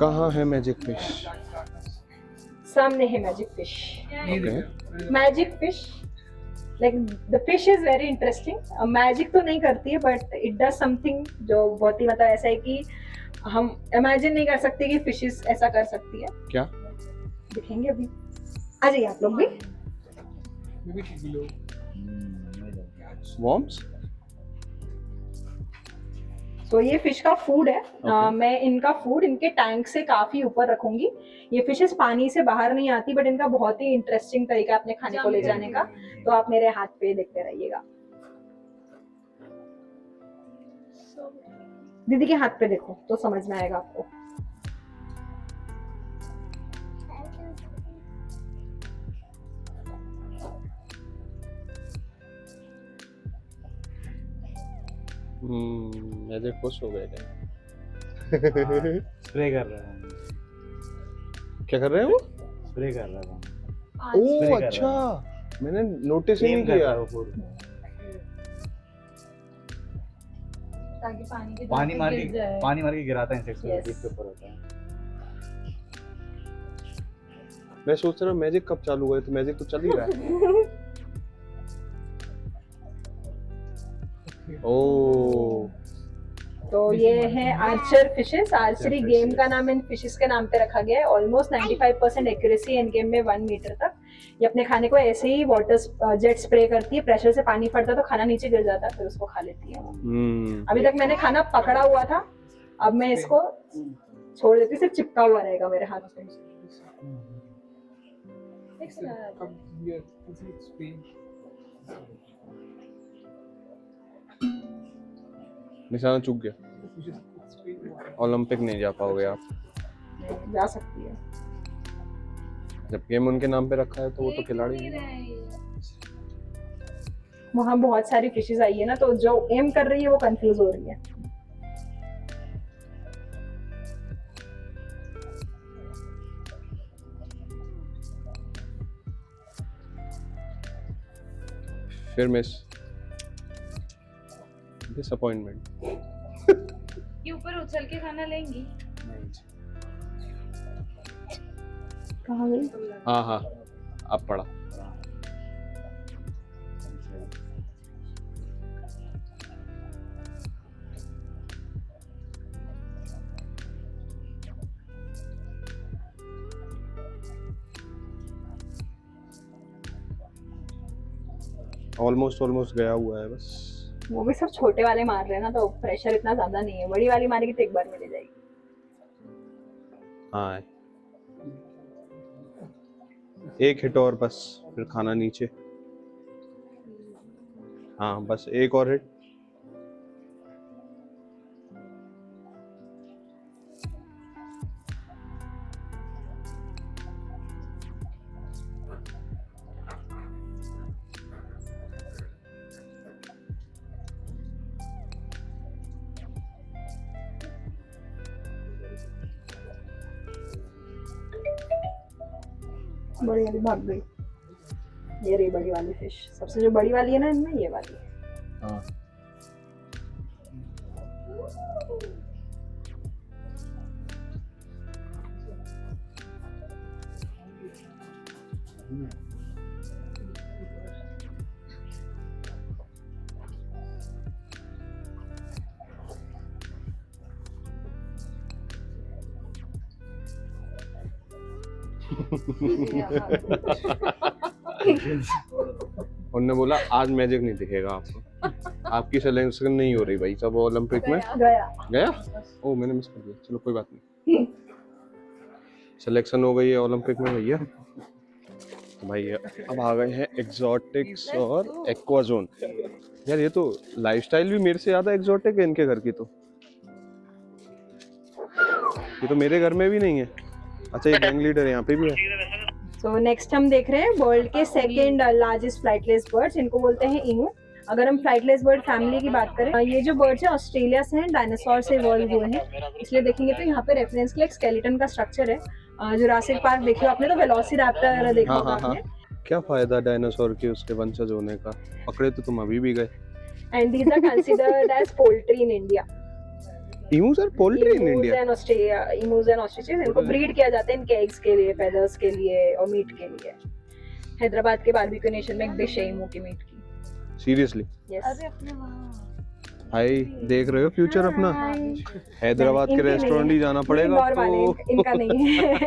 कहाँ है मैजिक फिश? सामने है magic fish. Okay, magic fish, like the fish is very interesting. Magic तो नहीं करती है बट इट डज समथिंग जो बहुत ही मतलब ऐसा है कि हम इमेजिन नहीं कर सकते कि फिशेस ऐसा कर सकती है। क्या? दिखेंगे अभी, आ जाइए आप लोग भी। वॉर्म्स? तो ये फिश का फूड है। Okay. मैं इनका फूड इनके टैंक से काफी ऊपर रखूंगी। ये फिशेस पानी से बाहर नहीं आती, बट इनका बहुत ही इंटरेस्टिंग तरीका है अपने खाने को ले जाने का। तो आप मेरे हाथ पे देखते रहिएगा। दीदी के हाथ पे देखो तो समझ में आएगा आपको। ऐसे खुश हो गए थे। स्प्रे कर रहा हूँ। क्या कर रहे हैं वो? स्प्रे कर रहा हूँ। ओह कर अच्छा, मैंने नोटिस ही नहीं क्लीन कर किया। रहा हूँ पूरा। ताकि पानी के पानी मार गिर के जाए। गिराता है इंसेक्ट्स Yes. इसके ऊपर होता है। मैं सोच रहा हूँ मैजिक कब चालू हुआ है, तो मैजिक तो चल ही रहा है। ओह, तो ये है Archer fishes. Archery Archer game fishes. का नाम इन फिशेस के नाम पे रखा गया है। ऑलमोस्ट 95% एक्यूरेसी इन गेम में 1 मीटर तक। ये अपने खाने को ऐसे ही वाटर जेट स्प्रे करती है, प्रेशर से पानी पड़ता है तो खाना नीचे गिर जाता है, फिर उसको खा लेती है। अभी तक मैंने खाना पकड़ा हुआ था, अब मैं इसको छोड़ देती, सिर्फ चिपका हुआ रहेगा मेरे हाथ पे। निशाना चूक गया, ओलंपिक नहीं जा पाओगे आप। जा सकती है। जब गेम उनके नाम पे रखा है तो वो तो खिलाड़ी नहीं है। रहे ये। वहाँ बहुत सारी फिशेज आई है ना, तो जो एम कर रही है वो कंफ्यूज हो रही है। फिर मिस, डिसअपॉइंटमेंट। ये ऊपर उछल के खाना लेंगी। कहाँ गई? हाँ हाँ, अब पड़ा। ऑलमोस्ट गया हुआ है बस। वो भी सब छोटे वाले मार रहे हैं ना, तो प्रेशर इतना ज्यादा नहीं है। बड़ी वाली मारेगी तो एक बार मिल जाएगी। हाँ, एक हिट और बस, फिर खाना नीचे। हाँ बस एक और हिट। बड़ी वाली भाग गई। ये रही बड़ी वाली फिश। सबसे जो बड़ी वाली है ना इनमें, ये वाली। हाँ उन्होंने बोला आज मैजिक नहीं दिखेगा आपको। आपकी सिलेक्शन नहीं हो रही भाई सब ओलंपिक में। गया। गया? ओ मैंने मिस कर दिया, चलो कोई बात नहीं। सिलेक्शन हो गई है ओलंपिक में भैया। तो भाई अब आ गए हैं एग्जॉटिक्स और एक्वा जोन। यार ये तो लाइफस्टाइल भी मेरे से ज्यादा एग्जॉटिक है इनके घर की। तो ये तो मेरे घर में भी नहीं है। अच्छा ये गैंग लीडर यहाँ पे भी है। तो नेक्स्ट हम देख रहे हैं वर्ल्ड के सेकंड लार्जेस्ट फ्लाइटलेस बर्ड्स, इनको बोलते हैं ईमू। अगर हम फ्लाइटलेस बर्ड फैमिली की बात करें, ये जो बर्ड्स हैं ऑस्ट्रेलिया से हैं, डायनासोर से इवॉल्व हुए हैं। इसलिए देखेंगे तो यहाँ पे रेफरेंस के लिए एक स्केलेटन का स्ट्रक्चर है। जुरासिक पार्क देखिए आपने, तो वेलोसिराप्टर देखा हाँ होगा हाँ हाँ। आपने। क्या फायदा डायनासोर के उसके वंशज होने का? पकड़े तो तुम अभी भी गए। And these are considered as poultry in India. Emus are poultry in India. And Australia, emus and ostriches, इनको ब्रीड किया जाता है इनके एग्स के लिए, फेदर्स के लिए और मीट के लिए। हैदराबाद के बारबेक्यू नेशन में एक डिश है ईमू की मीट की। सीरियसली? यस। अरे अपने वहाँ भाई देख रहे हो फ्यूचर अपना? हैदराबाद के इनके रेस्टोरेंट नहीं ही जाना है। पड़ेगा इंदौर वाले, तो। इनका नहीं है।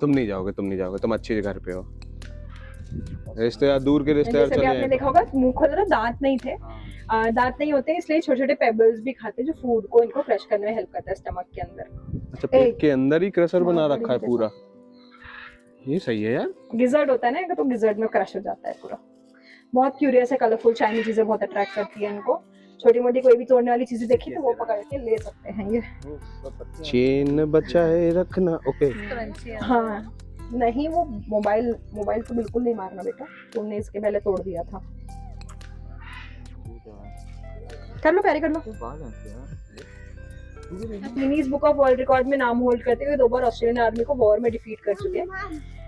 तुम नहीं जाओगे, तुम अच्छे घर पे हो। रिश्तेदार, दूर के रिश्तेदार जैसे भी चले आपने आए। देखा होगा मुंह खोला तो दांत नहीं थे। दांत नहीं होते इसलिए छोटे छोटे पेबल्स भी खाते हैं जो फूड को इनको क्रश करने में हेल्प करता है स्टमक के अंदर। अच्छा पेट एक- के अंदर ही क्रशर बना हाँ, रखा है देखो। पूरा। ये सही है यार। गिजर्ड होता है ना, तो गिजर्ड में क्रश हो जाता है पूरा। बहुत क्यूरियस है, कलरफुल शाइनी चीजें बहुत अट्रैक्ट करती है इनको। छोटी मोटी कोई भी तोड़ने वाली चीजें देखी तो वो पकड़ के ले सकते हैं ये। चेन बचाए रखना। ओके क्रंची है। हाँ नहीं, वो मोबाइल तो बिल्कुल नहीं मारना बेटा, तुमने इसके पहले तोड़ दिया था। कर लो प्यारे, कर लो। Guinness Book of World Record में नाम होल्ड करते हुए 2 बार ऑस्ट्रेलियन आर्मी को वॉर में डिफीट कर चुके हैं।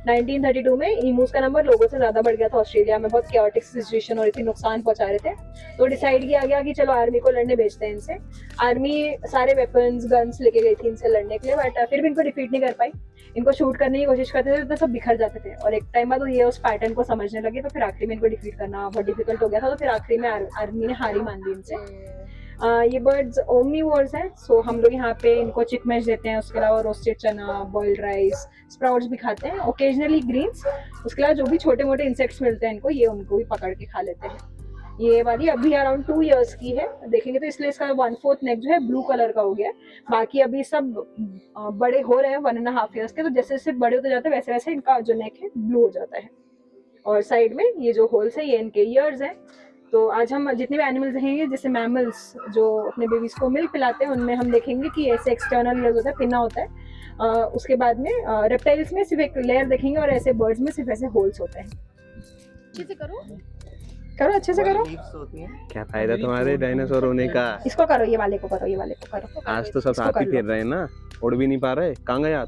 1932 में ईमूस का नंबर लोगों से ज्यादा बढ़ गया था। ऑस्ट्रेलिया में बहुत कैओटिक सिचुएशन हो रही थी, नुकसान पहुंचा रहे थे, तो डिसाइड किया गया कि चलो आर्मी को लड़ने भेजते हैं इनसे। आर्मी सारे वेपन्स गन्स लेके गई थी इनसे लड़ने के लिए, बट फिर भी इनको डिफीट नहीं कर पाई। इनको शूट करने की कोशिश करते थे तो सब बिखर जाते थे, और एक टाइम बाद ये उस पैटर्न को समझने लगे, तो फिर आखिरी में इनको डिफीट करना बहुत डिफिकल्ट हो गया था। तो फिर आखिरी में आर्मी ने हारी मान ली इनसे। ये बर्ड्स ओमनीवोर्स हैं, सो हम लोग यहाँ पे इनको चिक मैश देते हैं। उसके अलावा रोस्टेड चना, बॉइल्ड राइस, स्प्राउट्स भी खाते हैं, ओकेजनली ग्रीन्स। उसके अलावा जो भी छोटे मोटे इंसेक्ट्स मिलते हैं इनको, ये उनको भी पकड़ के खा लेते हैं। ये वाली अभी अराउंड 2 इयर्स की है, देखेंगे तो इसलिए इसका 1/4 नेक जो है ब्लू कलर का हो गया है। बाकी अभी सब बड़े हो रहे हैं 1.5 इयर्स के, तो जैसे जैसे बड़े होते जाते हैं वैसे वैसे इनका जो नेक है ब्लू हो जाता है। और साइड में ये जो होल्स है ये इनके ईयर्स हैं। तो आज हम जितने भी एनिमल्स देखेंगे, जैसे मैमल्स जो अपने बेबीज को मिल्क पिलाते हैं, उनमें हम देखेंगे कि ऐसे एक्सटर्नल ईयर्स होता है, पिन्ना होता है। उसके बाद में रेप्टाइल्स में सिर्फ एक लेयर देखेंगे और ऐसे बर्ड्स में सिर्फ ऐसे होल्स होते हैं। अच्छे से करो। करो अच्छे से करो। क्या फायदा तुम्हारे डायनासोर होने का? इसको करो, ये वाले को करो, ये वाले को करो। आज तो सब इसको हाथ ही कर लो। फेर रहे हैं ना, उड़ भी नहीं पा रहे। कहाँ गए आप?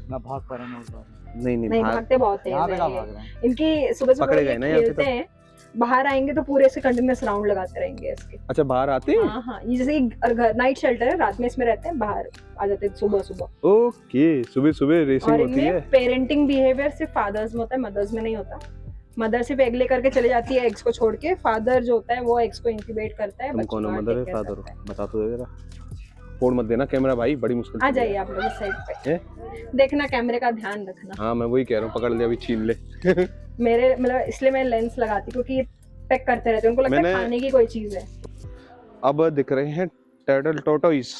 मैं भाग पा रहा हूँ। नहीं नहीं भागते बहुत तेज यहाँ पे कहाँ है भाग रहे हैं? इनकी। सुबह सुबह पकड़े ये गए ना यहाँ पे खेलते तो। हैं, बाहर आएंगे तो पूरे से कंटिन्यूअस राउंड लगाते रहेंगे इसके। अच्छा बाहर आते हैं? हाँ हाँ, ये जैसे घर नाइट शेल्टर है, रात में इसमें रहते हैं, बाहर आ जाते हैं सुबह सुबह। ओके, सुबह सुबह रेसिंग और होती है। इनमें पेरेंटिंग बिहेवियर सिर्फ फादर्स में होता है, मदर्स में नहीं होता। मदर सिर्फ एग ले करके चले जाती है एग्स को छोड़ के, फादर जो होता है वो एग्स को इंक्यूबेट करता है। तुम बच्चों कौन हो, का मदर है take care फादर हो? करता है। बता तो दे जरा। फोड़ मत देना कैमरा भाई, बड़ी मुश्किल आ से जाइए दिया। आप लोग इस साइड पे, हैं? देखना कैमरे का ध्यान रखना। हाँ मैं वही कह रहा हूँ, पकड़ लिया अभी छीन ले। मेरे मतलब इसलिए मैं लेंस लगाती हूँ, क्योंकि ये पैक करते रहते हैं, उनको लगता है मैंने- खाने की कोई चीज है। अब दिख रहे हैं टर्टल टोटोइस।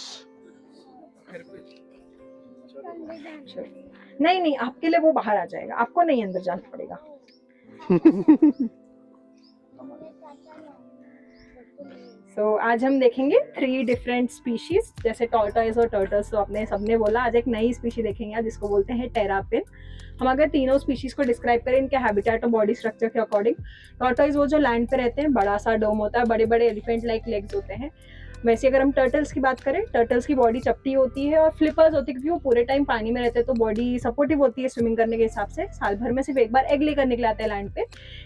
नहीं नहीं, आपके लिए वो बाहर आ जाएगा, आपको नहीं अंदर जाना पड़ेगा। आज हम देखेंगे 3 डिफरेंट स्पीशीज, जैसे टॉर्टोइस और टर्टल्स तो आपने सबने बोला। आज एक नई स्पीशी देखेंगे जिसको बोलते हैं टेरापिन। हम अगर तीनों स्पीशीज को डिस्क्राइब करें इनके हैबिटेट और बॉडी स्ट्रक्चर के अकॉर्डिंग, टॉर्टोइस वो जो लैंड पे रहते हैं, बड़ा सा डोम होता है, बड़े बड़े एलिफेंट लाइक लेग्स होते हैं। वैसे अगर हम टर्टल्स की बात करें, टर्टल्स की बॉडी चपटी होती है और फ्लिपर्स होती है, क्योंकि वो पूरे टाइम पानी में रहते हैं, तो बॉडी सपोर्टिव होती है स्विमिंग करने के हिसाब से। साल भर में सिर्फ एक बार एग लेकर निकले आते हैं लैंड पे।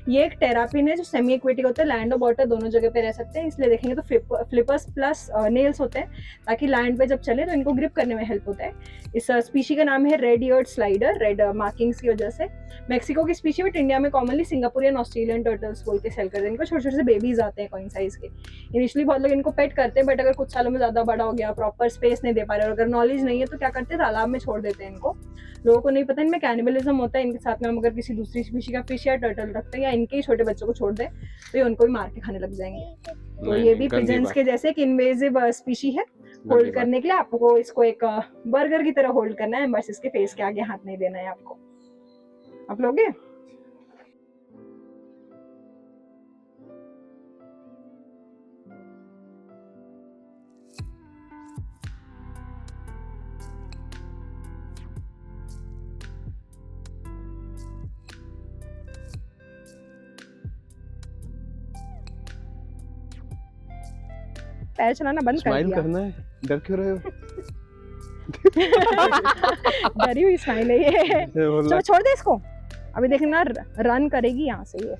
ये एक टेरापिन है जो सेमी एक्वेटिक होता है, लैंड और वाटर दोनों जगह पे रह सकते हैं। इसलिए देखेंगे तो फ्लिपर्स प्लस नेल्स होते हैं, ताकि लैंड पे जब चले तो इनको ग्रिप करने में हेल्प होता है। इस स्पीशी का नाम है red eared slider, red markings की वजह से। मैक्सिको की स्पीशी, बट इंडिया में कॉमनली सिंगापुरियन ऑस्ट्रेलियन टर्टल्स बोल के सेल करते हैं इनको। छोटे छोटे से बेबीज आते हैं कॉइन साइज के। इनिशियली बहुत लोग इनको पेट करते हैं, बट अगर कुछ सालों में ज्यादा बड़ा हो गया, प्रॉपर स्पेस नहीं दे पा रहे और अगर नॉलेज नहीं है तो क्या करते हैं, तालाब में छोड़ देते हैं इनको। लोगों को नहीं पता इनमें कैनिबलिज्म होता है। इनके साथ में हम अगर किसी दूसरी स्पीशी का फिश या टर्टल रखते हैं या इनके ही छोटे बच्चों को छोड़ दें तो ये उनको भी मार के खाने लग जाएंगे। तो ये भी पिजन्स के जैसे एक इन्वेजिव स्पीशी है। होल्ड करने के लिए आपको इसको एक बर्गर की तरह होल्ड करना है, बस इसके फेस के आगे हाथ नहीं देना है आपको। आप लोगे? पैर चलाना बंद कर स्माइल दिया। करना है, डर क्यों रहे हो? डरी हुई स्माइल है ये। बोलना चलो छोड़ दे इसको, अभी देखना रन करेगी यहाँ से ये।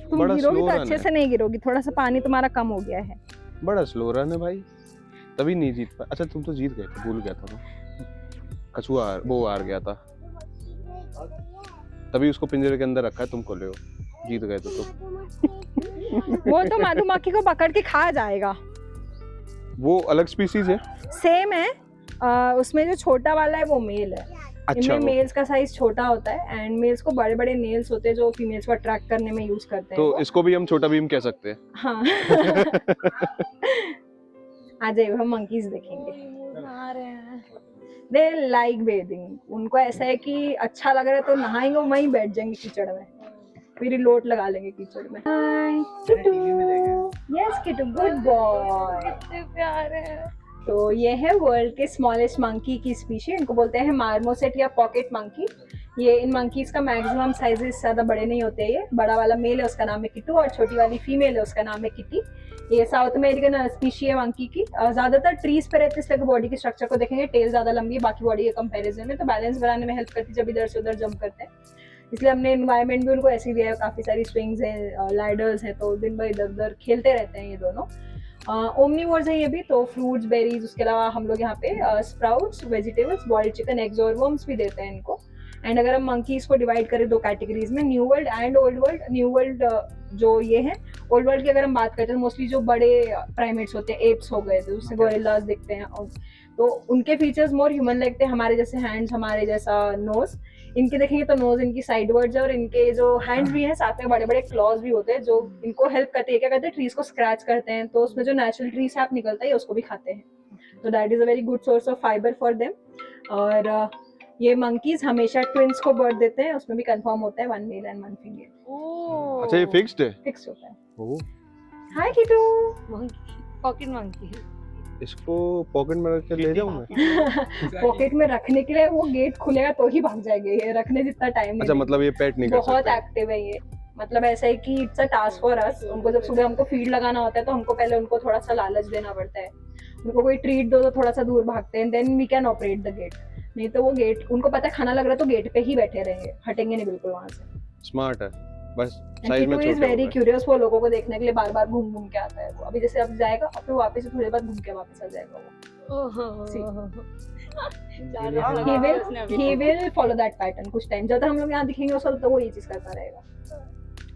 तुम बड़ा गिरोगी slow तो run अच्छे है। से नहीं गिरोगी, थोड़ा सा पानी तुम्हारा कम हो गया है। बड़ा स्लो रन है भाई, तभी नहीं जीत पाया। अच्छा तुम तो जीत गए थे, भूल गया था मैं। कछुआ वो हार गया था, तभी उसको पिंजरे के अंदर रखा है, तुम खोले हो। जीत गए तो तुम। वो तो मधुमक्खी को पकड़ के खा जाएगा। वो अलग स्पीसीज है? सेम है, उसमें जो छोटा वाला है वो मेल है। अच्छा इनमें वो। मेल्स का साइज छोटा होता है एंड मेल्स को बड़े बड़े नेल्स होते हैं जो फीमेल्स को अट्रैक्ट करने में यूज करते हैं तो वो। इसको भी हम छोटा भीम कह सकते हैं। हाँ। आ जाइए, हम मंकीज देखेंगे। नहा रहे हैं। दे लाइक बेदिंग, उनको ऐसा है कि अच्छा लग रहा है तो नहाएंगे, वहीं बैठ जाएंगे कीचड़ में, फिर लोट लगा लेंगे कीचड़ में। हाय Kitu, yes Kitu, good boy. कितने प्यारे हैं। तो ये है वर्ल्ड के स्मॉलेस्ट मंकी की स्पीशी, इनको बोलते हैं मार्मोसेट या पॉकेट मंकी। ये इन मंकीज का मैक्सिमम साइजेस ज्यादा बड़े नहीं होते। ये बड़ा वाला मेल है उसका नाम है किटू और छोटी वाली फीमेल है उसका नाम है किटी। ये साउथ अमेरिकन स्पीशी है मंकी की। ज्यादातर ट्रीज पे रहते हैं, इसलिए बॉडी की स्ट्रक्चर को देखेंगे, टेल ज्यादा लंबी है बाकी बॉडी के कंपैरिजन में, तो बैलेंस बनाने में हेल्प करती है जब इधर से उधर जंप करते हैं। इसलिए हमने एनवायरनमेंट भी उनको ऐसे दिया है, काफी सारी स्विंग्स हैं, लैडर्स हैं, तो दिन भर इधर उधर खेलते रहते हैं ये दोनों। ओमनीवोर्स है ये भी, तो फ्रूट्स, बेरीज, उसके अलावा हम लोग यहाँ पे sprouts, vegetables, boiled chicken, eggs और वर्म्स भी देते हैं इनको। एंड अगर हम मंकीज को डिवाइड करें 2 कैटेगरीज में, new world and old world. New world जो ये है, ओल्ड वर्ल्ड की अगर हम बात करते हैं मोस्टली जो बड़े प्राइमेट्स होते हैं, एप्स हो गए, तो उससे गोरिल्लास दिखते हैं, तो उनके फीचर्स मोर ह्यूमन लगते हैं, हमारे जैसे हैंड्स, हमारे जैसा नोज। इनके देखेंगे तो नोज इनकी साइडवर्ड्स है और इनके जो हैंड भी हैं साथ में बड़े बड़े क्लॉज भी होते हैं जो इनको हेल्प करते हैं। क्या करते हैं, ट्रीज को स्क्रैच करते हैं तो उसमें जो नेचुरल ट्री सैप निकलता है उसको भी खाते हैं। तो that is a very good source of fibre for them. और ये मंकीज हमेशा ट्विंस को बर्थ देते हैं, उसमें भी कंफर्म होता है 1 मेल एंड 1 फीमेल। ओह अच्छा ये फिक्स्ड है? फिक्स होता है। Oh, hi Kittu. Monkey, pocket monkey. इसको पॉकेट में रख के ले जाऊं मैं? पॉकेट में रखने के लिए वो गेट खुलेगा तो ही भाग जाएंगे, ये रखने जितना टाइम अच्छा मतलब ये पेट नहीं कर बहुत सकते? एक्टिव है ये। मतलब ऐसा है कि it's a task for us. उनको जब सुबह हमको फीड लगाना होता है तो हमको पहले उनको थोड़ा सा लालच देना पड़ता है। उनको कोई ट्रीट दो तो थोड़ा सा दूर भागते हैं, then we can operate the gate. नहीं तो वो गेट, उनको पता है खाना लग रहा है तो गेट पे ही बैठे रहेंगे, हटेंगे नहीं बिल्कुल वहां से। स्मार्ट है, बस साइज में किटू इज छोटे वेरी हो गए। क्यूरियस, वो लोगों को देखने के लिए बार बार घूम घूम के आता है। वो अभी जैसे अब जाएगा और फिर वापस से थोड़ी बाद घूम के वापस आ जाएगा वो। he will follow that pattern कुछ टाइम, जब तक हम लोग यहाँ दिखेंगे उस वक्त तो वो ये चीज करता रहेगा।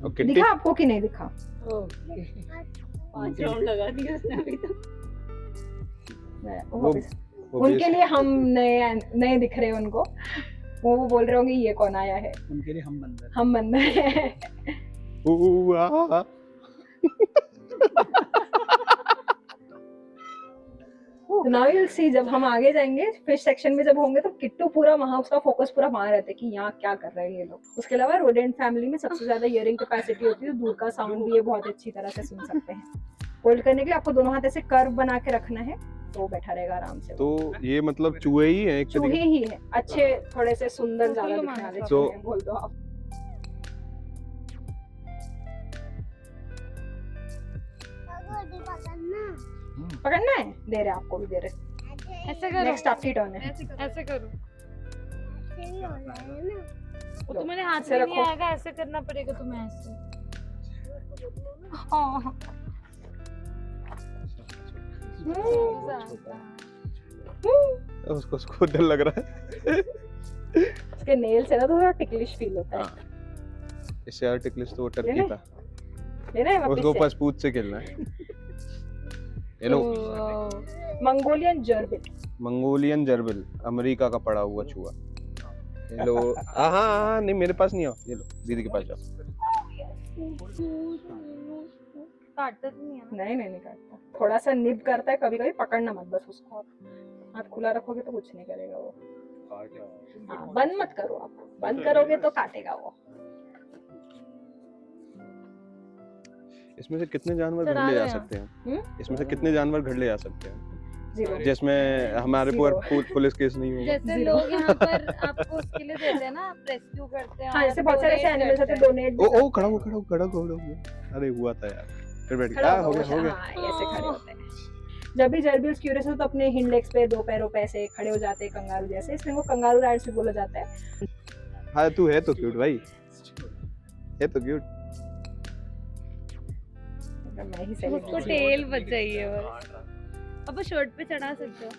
और किट्टी? दिखा आपको कि नहीं दिखा? 5 राउंड लगा दिए उसने अभी तक। वो वो वापस- वो भी उनके लिए हम नए दिख रहे हैं उनको। वो बोल रहे होंगे ये कौन आया है, उनके लिए हम बंदर। हम बंदर हैं। ऊ, आ, आ। तो नाउ यू विल सी, जब हम आगे जाएंगे फिश सेक्शन में जब होंगे तो किट्टू पूरा वहां, उसका फोकस पूरा वहां रहता है कि यहाँ क्या कर रहे हैं ये लोग। उसके अलावा रोडेंट फैमिली में सबसे ज्यादा हियरिंग कैपेसिटी होती है, तो दूर का साउंड भी ये बहुत अच्छी तरह से सुन सकते हैं। होल्ड करने के लिए आपको दोनों हाथ ऐसे कर्व बना के रखना है तो वो बैठा रहेगा आराम से। तो ये मतलब चूहे ही हैं एक चूहे तरीके? ही है, अच्छे थोड़े से सुंदर तो ज्यादा तो दिखने माना वाले था। चूहे हैं, बोल दो आप। पकड़ना है, दे रहे आपको भी दे रहे। ऐसे करो, नेक्स्ट आपकी टर्न है। ऐसे करो। वो लो, तुम्हारे हाथ ऐसे में नहीं रखो। आएगा, ऐसे करना पड़ेगा तुम्हें ऐसे। हाँ। उसको उसको डर लग रहा है। उसके नेल्स है ना तो थोड़ा टिकलिश फील होता है। हाँ। इससे यार टिकलिश तो वो टर्की ले ले। था, ले रहे हैं उसको वापस बस पूछ से खेलना है। हेलो, से। मंगोलियन जर्बिल। मंगोलियन जर्बिल, अमेरिका का पड़ा हुआ चूहा। हेलो, हाँ नहीं मेरे पास नहीं आओ, ये लो दीदी के पास जाओ। काटता तो नहीं है ना? नहीं नहीं नहीं काटता, थोड़ा सा निब करता है कभी कभी, पकड़ना मत बस उसको। हाथ खुला रखोगे तो कुछ नहीं करेगा वो। हाँ, बंद मत करो आप, बंद करोगे तो काटेगा वो। इसमें से कितने जानवर घर चढ़ा ले जा रहे हैं। सकते हैं? हम्म? इसमें से कितने जानवर घर ले जा सकते हैं 0। जिसमें हमारे Zero. पर पुलिस केस नहीं होगा? जैसे Zero. लोग यहाँ पर आपको उसके लिए देते हैं ना, आप रेस्क्यू करते हैं। हाँ, और ऐसे बहुत सारे ऐसे donate एनिमल्स करते होते हैं। हैं, डोनेट ओ खड़ा हो खड़ा हो खड़ा हो खड़ा हो। अरे हुआ था यार, फिर बैठ खड़ा गया। हो गया हो गया। हाँ, ऐसे खड़े होते हैं। जब भी जर्बिल्स क्यूरियस हो तो अपने हिंड लेग्स पे 2 पैरों पे ऐसे खड़े हो जाते हैं कंगारू जैसे, इसलिए वो कंगारू राइड्स भी बोला जाता है। हाँ तू है तो क्यूट भाई, है तो क्यूट। मतलब मैं ही उसको सेलिब्रिटी टेल बचाइए बस। अब वो शर्ट पे चढ़ा सकते हो।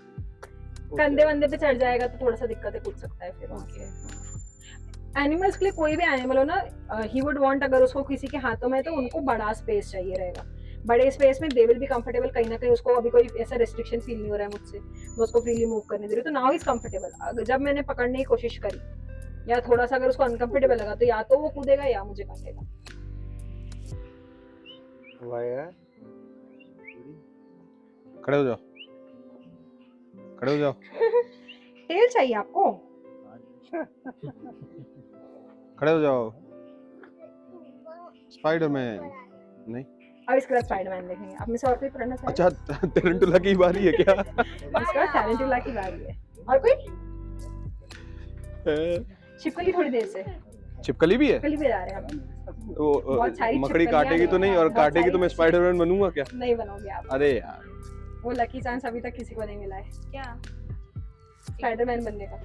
कंधे वंधे पे चढ़ जाएगा तो थोड़ा सा दिक्कत है, कूद सकता है फिर वहाँ से। एनिमल्स के लिए कोई भी एनिमल हो ना, ही वुड वांट, अगर उसको किसी के हाथों में है तो उनको बड़ा स्पेस चाहिए रहेगा। बड़े स्पेस में दे विल बी कंफर्टेबल, कहीं ना कहीं उसको अभी कोई ऐसा रेस्ट्रिक्शन फील नहीं हो रहा है मुझसे, मैं उसको फ्रीली मूव करने दे रही हूँ तो नाउ इज कंफर्टेबल। जब मैंने पकड़ने की कोशिश करी या थोड़ा सा अगर उसको अनकंफर्टेबल लगा तो या तो वो कूदेगा या मुझे काटेगा। खड़े हो जाओ, खड़े हो जाओ। टेल चाहिए आपको? खड़े हो जाओ। स्पाइडरमैन नहीं, अब इसके बाद स्पाइडरमैन देखेंगे। अब में से और कोई पकड़ना चाहिए? अच्छा टेरेंटुला की बारी है क्या? इसके बाद टैरेंटुला की बारी है। और कोई? छिपकली थोड़ी देर से, छिपकली भी है? छिपकली पे जा रहे हैं हम। वो बहुत सारी मकड़ी छिपकलियां काटेगी तो नहीं, और बहुत काटेगी सारी तो मैं स्पाइडरमैन बनूंगा क्या? नहीं बनोगे आप, अरे यार, वो लकी चांस अभी तक किसी को नहीं मिला है क्या? स्पाइडरमैन बनने का।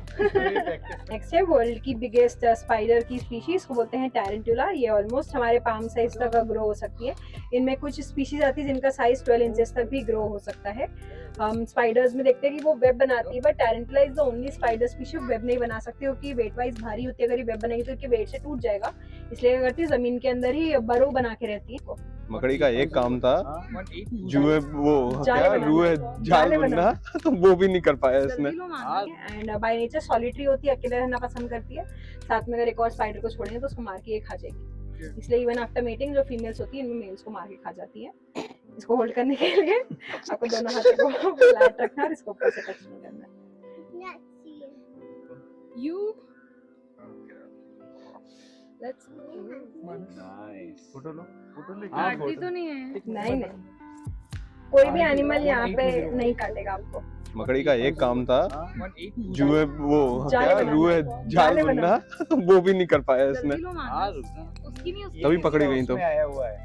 नेक्स्ट है वर्ल्ड की बिगेस्ट स्पाइडर की स्पीशीज को बोलते हैं टैरेंटुला। ये ऑलमोस्ट हमारे पाम साइज तक ग्रो हो सकती है। इनमें कुछ स्पीशीज आती है जिनका साइज 12 इंचेस तक भी ग्रो हो सकता है। हम स्पाइडर्स में देखते हैं कि वो वेब बनाती है, but tarantula is the only spider species web नहीं बना सकती क्योंकि वेट वाइज भारी होती है। अगर ये वेब बनाएगी तो इसके वेट से टूट जाएगा, इसलिए क्या करती है जमीन के अंदर ही बरो बना के रहती है। मकड़ी का एक काम था, हाँ, जुए वो जाले क्या बनाना। रुए जाल जाले बुनना, तो वो भी नहीं कर पाया इसने। एंड बाय नेचर सॉलिटरी होती है, अकेले रहना पसंद करती है। साथ में अगर एक और स्पाइडर को छोड़ेंगे तो उसको मार के ये खा जाएगी। इसलिए इवन आफ्टर मीटिंग जो फीमेल्स होती है इनमें मेल्स को मार के खा जाती है। इसको होल्ड करने के लिए आपको दोनों हाथों को फ्लैट रखना है और इसको ऊपर से टच नहीं करना है। You. Let's. Nice. Photo low, photo ले। काटती तो नहीं है। नहीं कोई भी एनिमल यहाँ पे नहीं काटेगा आपको। मकड़ी का एक काम था, हाँ, जुए वो जाले क्या बनाना। रुए जाल जाले बुनना, वो भी नहीं कर पाया इसने। जल्दी लो हाँ, मानो। रुक जा। उसकी नहीं उसकी। तभी पकड़ी गई तो। उसमें आया हुआ है।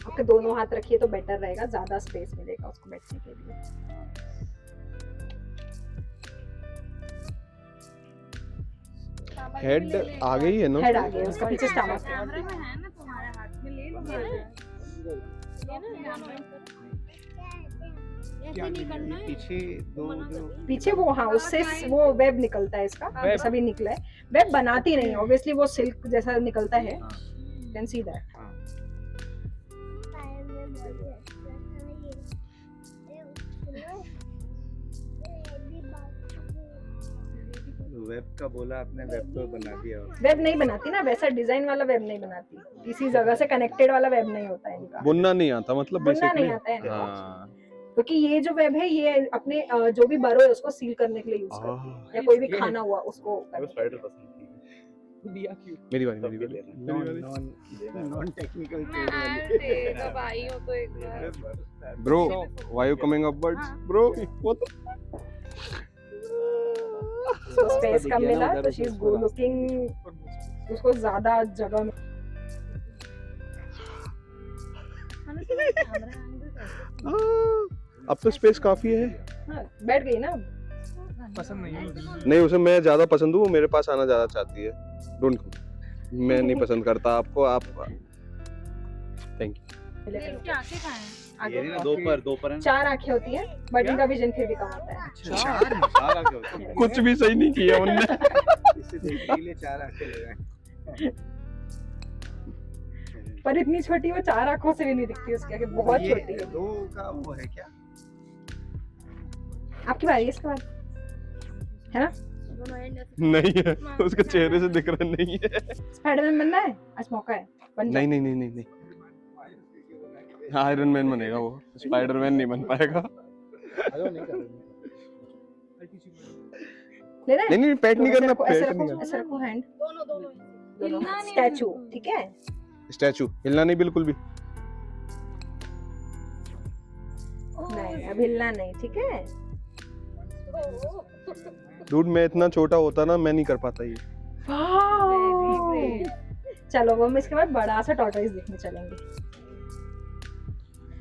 आपके दोनों हाथ रखिए तो बेटर रहेगा, ज्यादा स्पेस मिलेगा उसको बैठने के लिए। हेड आ गई है ना? हेड आ गया, उसका पीछे स्टमक है। कैमरा में है ना तुम्हारे हाथ में, ले लो ना। ऐसे नहीं करना है। पीछे दो जो पीछे वो हाँ उससे वो वेब निकलता है इसका, वेब। ऐसा भी निकला है। वेब बनाती नहीं, ऑब्वियसली वो सिल्क जैसा निकलता है। हाँ, कैन सी दैट। हाँ। वेब का बोला आपने, वेब तो बना दिया। वेब नहीं बनाती ना, वैसा डिजाइन वाला वेब नहीं बनाती। इसी जगह से कनेक्टेड वाला वेब नहीं होता है इनका। बुनना नहीं आता मतलब बुनना बेसिकली। नहीं आता है इनको। हाँ। क्योंकि ये जो वेब है ये अपने जो भी बरो है उसको सील करने के लिए यूज करते हैं, या कोई भी खाना हुआ उसको करने के लिए। पसंद थी। दिया क्यों? मेरी बारी मेरी बारी। नॉन टेक्निकल कब आई हो तो एक बार। Bro why you coming upwards bro? वो तो उसको स्पेस कम मिला तो शी इज गुड लुकिंग, उसको ज्यादा जगह में। अब तो स्पेस काफी है। हाँ, बैठ गई ना। पसंद नहीं है। नहीं उसे मैं ज्यादा पसंद हूँ, वो मेरे पास आना ज्यादा चाहती है। डोंट, मैं नहीं पसंद करता आपको। आप थैंक यू। इसकी आंखें कहाँ हैं? आगे ये ना दो पर है। 4 आंखें होती हैं, बट इनका विजन फिर भी कम होता है। चार आंखें होती हैं। कुछ भी सही नहीं किया उनने। इसे देखने के लिए 4 आंखें लगाएं। पर इतनी छोटी वो 4 आंखों से भी नहीं दिखती उसकी आंखें, बहुत ये छोटी है। दो का वो है क्या? आपकी बारी है इसके बाद, है ना? दोनों एंड नहीं है, उसके चेहरे से दिख रहा नहीं है। स्पाइडरमैन बनना है, आज मौका है, बन जा। नहीं नहीं नहीं नहीं नहीं, आयरन मैन बनेगा वो, स्पाइडरमैन नहीं बन पाएगा। लेना है? नहीं नहीं, पैट नहीं करना, ऐसे पैट रखो, नहीं करना। ऐसे रखो हैंड, दोनों दोनों स्टैचू, ठीक है? स्टैचू हिलना नहीं बिल्कुल भी। नहीं अब हिलना नहीं, ठीक है? डूड मैं इतना छोटा होता ना, मैं नहीं कर पाता ये। चलो वो हम इसके बाद बड़ा सा टॉर्टोइस देखने चलेंगे।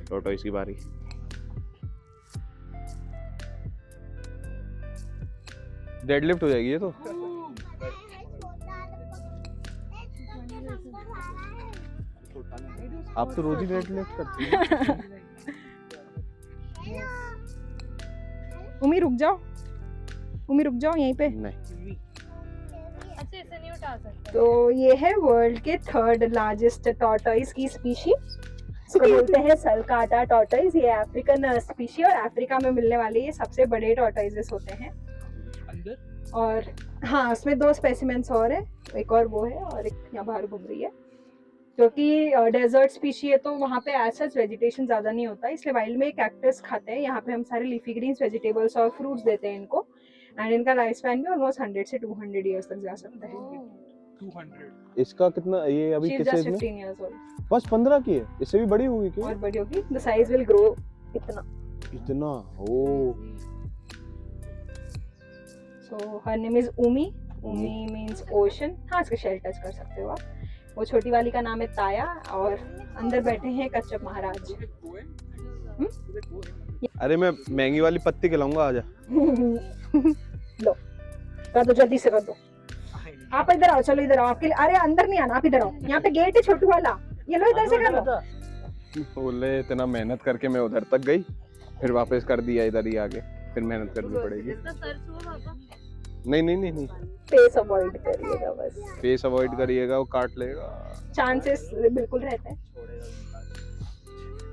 टॉर्टोइस की बारी। डेडलिफ्ट हो जाएगी ये तो। आप तो रोज ही डेडलिफ्ट करती हैं। उमी रुक जाओ, उमी रुक जाओ यहीं पे। नहीं अच्छा इसे नहीं उठा सकते। तो ये है वर्ल्ड के 3rd लार्जेस्ट टॉर्टोइस की स्पीशीज, इसको बोलते हैं सलकाटा टॉर्टोइस। ये अफ्रीकन स्पीशी और अफ्रीका में मिलने वाले ये सबसे बड़े टॉर्टोइसेस होते हैं। और हाँ उसमें 2 स्पेसिमेंस और है, एक और वो है और एक यहाँ बाहर घूम रही है। क्योंकि डेजर्ट स्पीशी है तो वहाँ पे एज सच वेजिटेशन ज़्यादा नहीं होता, इसलिए वाइल्ड में कैक्टस खाते हैं। यहाँ पे हम सारे लीफी ग्रीन्स, वेजिटेबल्स और फ्रूट्स देते हैं इनको। एंड इनका लाइफ स्पैन भी ऑलमोस्ट 100 से 200 ईयर्स तक जा सकता है। 200। इसका कितना ये अभी She is किस just एज में? 15 years old। बस 15 की है, इससे भी बड़ी होगी क्या? और बड़ी होगी, द साइज विल ग्रो इतना। इतना ओ। So her name is Umi. Umi means ocean. हाँ इसका शेल टच कर सकते हो आप। वो छोटी वाली का नाम है ताया और अंदर बैठे हैं कच्छप महाराज। अरे मैं महंगी वाली पत्ती खिलाऊंगा, आजा। लो कर दो, जल्दी से कर दो। आप इधर आओ, चलो इधर आओ। आपके अरे अंदर नहीं आना, आप इधर आओ। यहाँ पे गेट है छोटू वाला, ये लो इधर से कर लो। बोले इतना मेहनत करके मैं उधर तक गई, फिर वापस कर दिया इधर ही आगे, फिर मेहनत करनी पड़ेगी। इसका सर छुओ पापा। नहीं नहीं नहीं नहीं, फेस अवॉइड करिएगा बस, फेस अवॉइड करिएगा, वो काट लेगा। चांसेस बिल्कुल रहते हैं।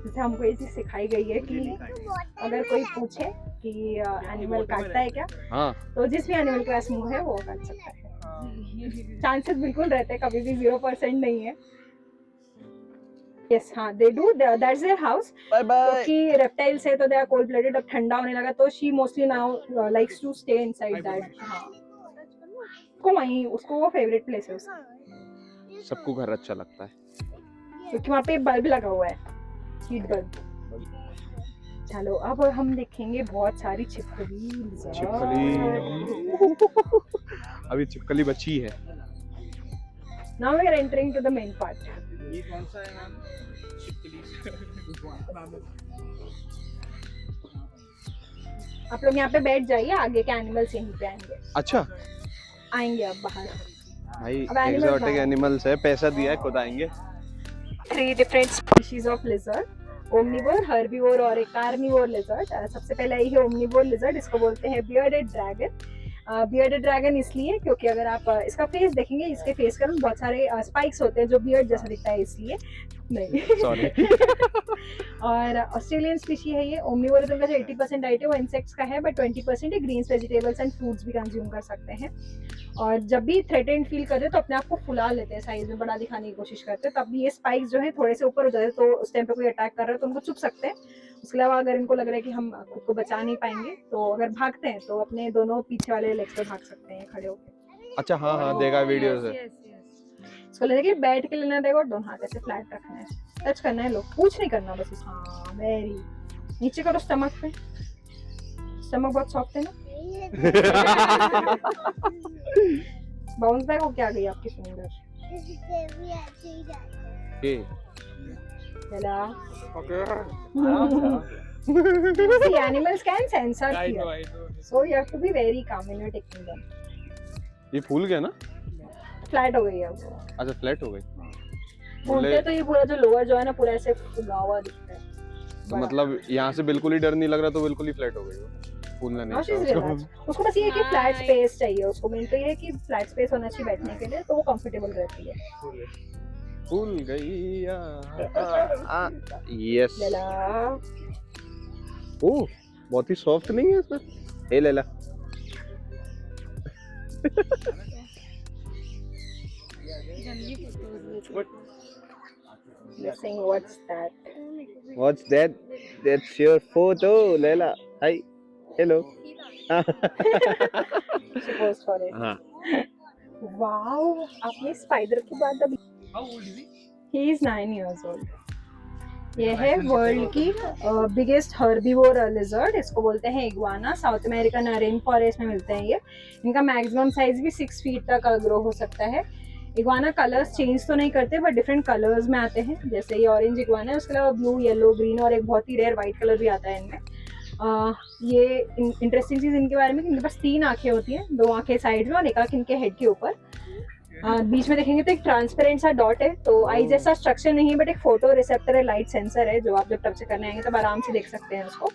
जैसे हमको ये चीज सिखाई गई है कि अगर कोई पूछे कि एनिमल काटता है क्या, हाँ तो जिस भी एनिमल के पास मुंह है वो काट सकता है। चांसेस बिल्कुल रहते हैं, कभी भी 0% नहीं है। यस हाँ, they do, that's their house. Bye bye. क्योंकि रेप्टाइल्स है तो दे आर कोल्ड ब्लडेड, अब ठंडा होने लगा तो she mostly now likes to stay inside that. हाँ, उसको वहीं, उसको वो फेवरेट प्लेस है उसका, सबको घर अच्छा लगता है। क्योंकि वहाँ पे बल्ब लगा हुआ है, हीट बल्ब। चलो अब हम देखेंगे बहुत सारी छिपकली। अभी छिपकली बची है। Now we are entering to the main part. ये कौन सा है मैम? आप लोग यहाँ पे बैठ जाइए, आगे के एनिमल्स यहीं पे आएंगे। अच्छा आएंगे अब बाहर। भाई, अब animals एक्सोटिक बाहर। एनिमल्स है, पैसा दिया है, खुद आएंगे। 3 different species of lizard, omnivore, herbivore और एक carnivore lizard। सबसे पहले आई है omnivore lizard, इसको बोलते हैं bearded dragon। bearded dragon इसलिए क्योंकि अगर आप इसका फेस देखेंगे, इसके फेस का बहुत सारे स्पाइक्स होते हैं जो बियर्ड जैसा दिखता है, इसलिए नहीं सॉरी। और ऑस्ट्रेलियन स्पीशी है ये। ओमनिवोर का जो 80% डाइट है वो इंसेक्ट्स का है, बट 20% ही ग्रीन्स, वेजिटेबल्स एंड फ्रूट्स भी कंज्यूम कर सकते हैं। और जब भी थ्रेटेंड फील करते हैं तो अपने आप को फुला लेते हैं, साइज में बड़ा दिखाने की कोशिश करते हैं, तब ये स्पाइक्स जो है थोड़े से ऊपर हो जाते हैं, तो उस टाइम पे कोई अटैक कर रहा है तो उनको चुप सकते हैं। उसके अलावा अगर इनको लग रहा है कि हम खुद को बचा नहीं पाएंगे तो अगर भागते हैं तो अपने दोनों पीछे वाले लेग्स पे भाग सकते हैं खड़े होकर। अच्छा हाँ हाँ, देखा वीडियो से। इसको लेने के बैठ के लेना देखो, दोनों हाथ ऐसे फ्लैट रखना है, टच करना है, लोग कुछ नहीं करना बस। हाँ वेरी, नीचे करो स्टमक पे, स्टमक बहुत सॉफ्ट है ना। बाउंस बैक हो क्या गई आपकी फिंगर? ये चला See, animals can sense our fear, so you have to be very calm when you're taking them. ये फूल गया ना? फ्लैट हो गई है अब। अच्छा फ्लैट हो गई। बोलते तो ये पूरा जो लोअर जो है ना पूरा ऐसे फुला हुआ दिखता है। तो मतलब यहाँ से बिल्कुल ही डर नहीं लग रहा, तो बिल्कुल ही फ्लैट हो गई वो। फूलना Now she's नहीं relaxed. उसको बस ये है कि फ्लैट स्पेस चाहिए, उसको मेन तो ये है कि फ्लैट स्पेस होना चाहिए बैठने के लिए, तो वो कंफर्टेबल रहती है। फूल गई। यस। लैला, ओह बहुत ही सॉफ्ट नहीं है इसमें। ए Laila. saying what's that? What's that? That's your photo, Leila. Hi. Hello. She posed for it. हाँ। Wow, आपने स्पाइडर की बात अभी। He is 9 years old. ये है वर्ल्ड की बिगेस्ट हर्बीवोर लिजर्ड, इसको बोलते हैं iguana. South American rain forest में मिलते हैं ये। इनका मैक्सिमम साइज भी 6 फीट तक ग्रो हो सकता है। इग्वाना कलर्स चेंज तो नहीं करते बट डिफरेंट कलर्स में आते हैं, जैसे ये ऑरेंज इग्वाना है, उसके अलावा ब्लू, येलो, ग्रीन और एक बहुत ही रेयर वाइट कलर भी आता है इनमें। ये इंटरेस्टिंग चीज़ इनके बारे में कि इनके पास 3 आंखें होती हैं, 2 आंखें साइड में और एक आंख इनके हेड के ऊपर। बीच में देखेंगे तो एक ट्रांसपेरेंट सा डॉट है, तो आई जैसा स्ट्रक्चर नहीं है बट एक फोटो रिसेप्टर है, लाइट सेंसर है, जो आप जब टच करने आएंगे तब आराम से देख सकते हैं उसको।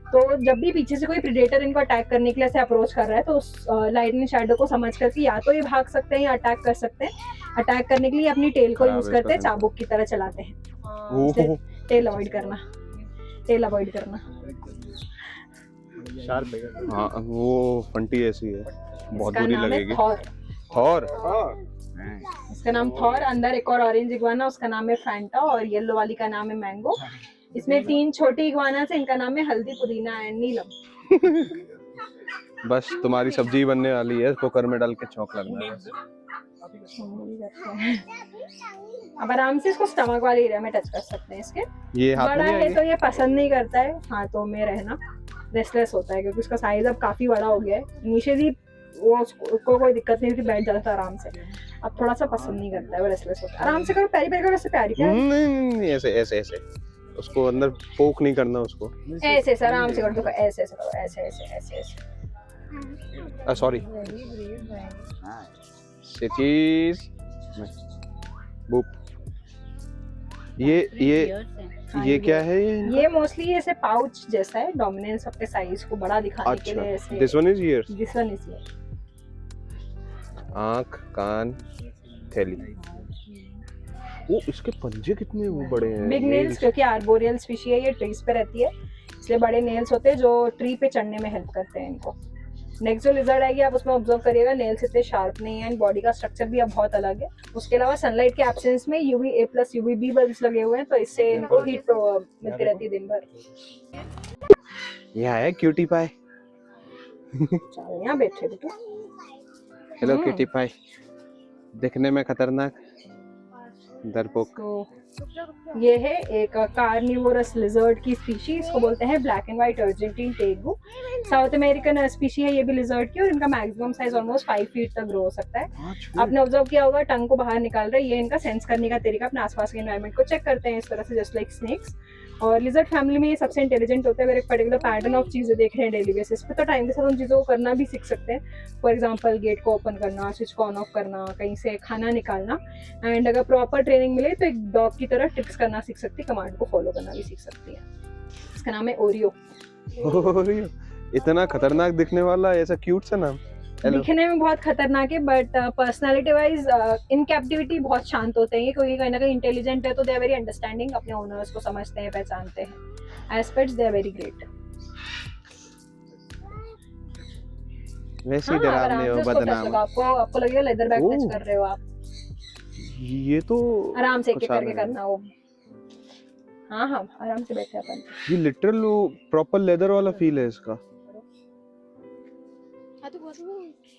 तो जब भी पीछे से कोई प्रेडेटर इनको अटैक करने के लिए ऐसे अप्रोच कर रहा है तो उस लाइटनिंग शैडो को समझ करके या तो ये भाग सकते हैं या अटैक कर सकते हैं। अटैक करने के लिए अपनी टेल को यूज करते हैं, चाबुक की तरह चलाते हैं। टेल अवॉइड करना, टेल अवॉइड करना। शार्प है। हाँ वो फंटी ऐसी है, बहुत इसका बुरी नाम है लगेगी। थॉर। थॉर। इसका नाम थॉर। अंदर एक और ऑरेंज इग्वाना, उसका नाम है फैंटा, और येलो वाली का नाम है मैंगो। इसमें 3 छोटी इग्वाना से, इनका नाम है हल्दी, पुदीना एंड नीलम। बस तुम्हारी सब्जी बनने वाली है, कुकर में डाल के छौंक लगना है। अब आराम से इसको स्टमक वाले एरिया में टच कर सकते हैं इसके। ये हाथ बड़ा में है तो ये पसंद नहीं करता है हाथों में रहना, रेस्टलेस होता है क्योंकि उसका साइज अब काफी बड़ा हो गया है। इनिशियली वो उसको कोई दिक्कत नहीं थी, बैठ जाता था आराम से, अब थोड़ा सा पसंद नहीं करता है, वो रेस्टलेस होता है। आराम से करो, पैरी पैरी करो, वैसे प्यारी प्यारी। नहीं ऐसे ऐसे ऐसे, उसको अंदर पोक नहीं करना उसको, ऐसे ऐसे आराम से करो, देखो ऐसे ऐसे करो, ऐसे ऐसे ऐसे ऐसे। सॉरी सिटीज बुप। ये क्या है? ये मोस्टली ऐसे पाउच जैसा है, डोमिनेंस ऑफ के साइज को बड़ा दिखाने के लिए अच्छा, ऐसे। This one is here. This one is here. आँख, कान, थैली। ओ, इसके पंजे कितने वो बड़े हैं। बिग नेल्स, क्योंकि आर्बोरियल स्पीशी है, ये ट्रीज पे रहती है, इसलिए बड़े नेल्स होते हैं जो ट्री पे चढ़ने में हेल्प करते हैं इनको। नेक्स्ट जो लिजर्ड आएगी आप उसमें ऑब्जर्व करिएगा, नेल्स इतने शार्प नहीं है एंड बॉडी का स्ट्रक्चर भी अब बहुत अलग है। उसके अलावा सनलाइट के एब्सेंस में UVA प्लस UVB बल्ब्स लगे हुए हैं, तो इससे इनको हीट मिलती रहती है दिन भर। ये है क्यूटी पाई। चलो यहाँ बैठे बेटू। हेलो क्यूटी पाई, दिखने में खतरनाक, डरपोक। तो ये है एक कार्निवोरस लिजर्ड की स्पीशी, इसको बोलते हैं black and white Argentine टेगू। South American species है ये भी लिजर्ड की, और इनका मैक्सिमम साइज ऑलमोस्ट 5 फीट तक ग्रो हो सकता है। आपने ऑब्जर्व किया होगा टंग को बाहर निकाल रहा है, ये इनका सेंस करने का तरीका, अपने आसपास के एनवायरनमेंट को चेक करते हैं इस तरह से, जस्ट लाइक स्नेक्स। और लिजर्ड फैमिली में ये सबसे इंटेलिजेंट होते हैं। अगर एक पर्टिकुलर पैटर्न ऑफ चीजें देख रहे हैं डेली बेसिस पे, तो टाइम के साथ उन चीजों को करना भी सीख सकते हैं। फॉर एग्जांपल गेट को ओपन करना, स्विच को ऑन ऑफ करना, कहीं से खाना निकालना। एंड अगर प्रॉपर ट्रेनिंग मिले तो एक डॉग की तरह ट्रिक्स करना सीख सकती है, कमांड को फॉलो करना भी सीख सकती है। इसका नाम है ओरियो। ओरियो, इतना खतरनाक दिखने वाला ऐसा क्यूट सा नाम। दिखने में बहुत खतरनाक है, but personality wise in captivity बहुत शांत होते हैं, क्योंकि कहीं ना कहीं इंटेलिजेंट है, तो दे आर वेरी अंडरस्टैंडिंग, अपने ओनर्स को समझते हैं, पहचानते हैं। As pets they are very great. वैसे ही डरावने हो, बदनाम। आपको लगेगा लेदर बैग टच कर रहे हो आप। ये तो आराम से एक एक करके करना वो। हाँ हाँ आराम से बैठे अपन। ये लिटरल प्रॉपर लेदर वाला फील है इसका।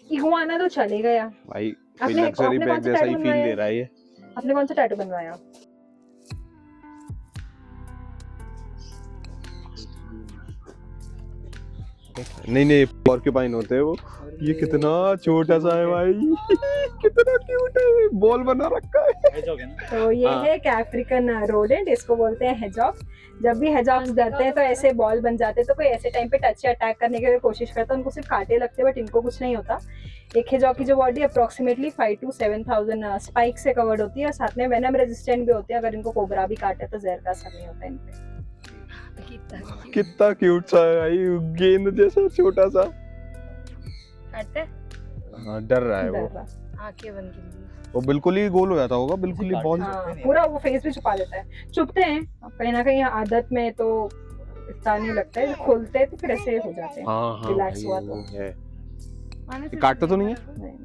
इगुआना तो चले गया भाई, कोई आपने लग्जरी बैग कौन सा जैसा ही टैटू फील बनवाया दे रहा है ये। आपने कौन सा टैटू बनवाया? नहीं पॉर्क्यूपाइन होते हैं वो। ये कितना छोटा सा है भाई। कितना क्यूट है, बॉल बना रखा है। तो ये है एक अफ्रीकन रोडेंट, इसको बोलते हैं हेजॉग। जब भी हेजॉग्स डरते हैं तो ऐसे बॉल बन जाते हैं, तो कोई ऐसे टाइम पे टच या अटैक करने की अगर कोशिश करता है, उनको सिर्फ कांटे लगते हैं, बट इनको कुछ नहीं होता। एक हेजॉग की जो बॉडी अप्रोक्सीमेटली 5 to 7,000 स्पाइक से कवर्ड होती है, और साथ में वेनम रेजिस्टेंट भी होती है। अगर इनको कोबरा भी काटे तो जहर का असर नहीं होता इन पे। कितना क्यूट सा है भाई, गेंद जैसा छोटा सा। काटते हाँ, डर रहा है वो। आंखें बंद कर ली। वो बिल्कुल ही गोल हो जाता होगा, बिल्कुल ही बॉल। हाँ, पूरा वो फेस भी छुपा लेता है। चुपते हैं कहीं ना कहीं आदत में, तो इतना नहीं लगता है, खोलते हैं तो फिर ऐसे हो जाते हैं। हाँ रिलैक्स हुआ तो है। माने से काटता तो नहीं है? नहीं।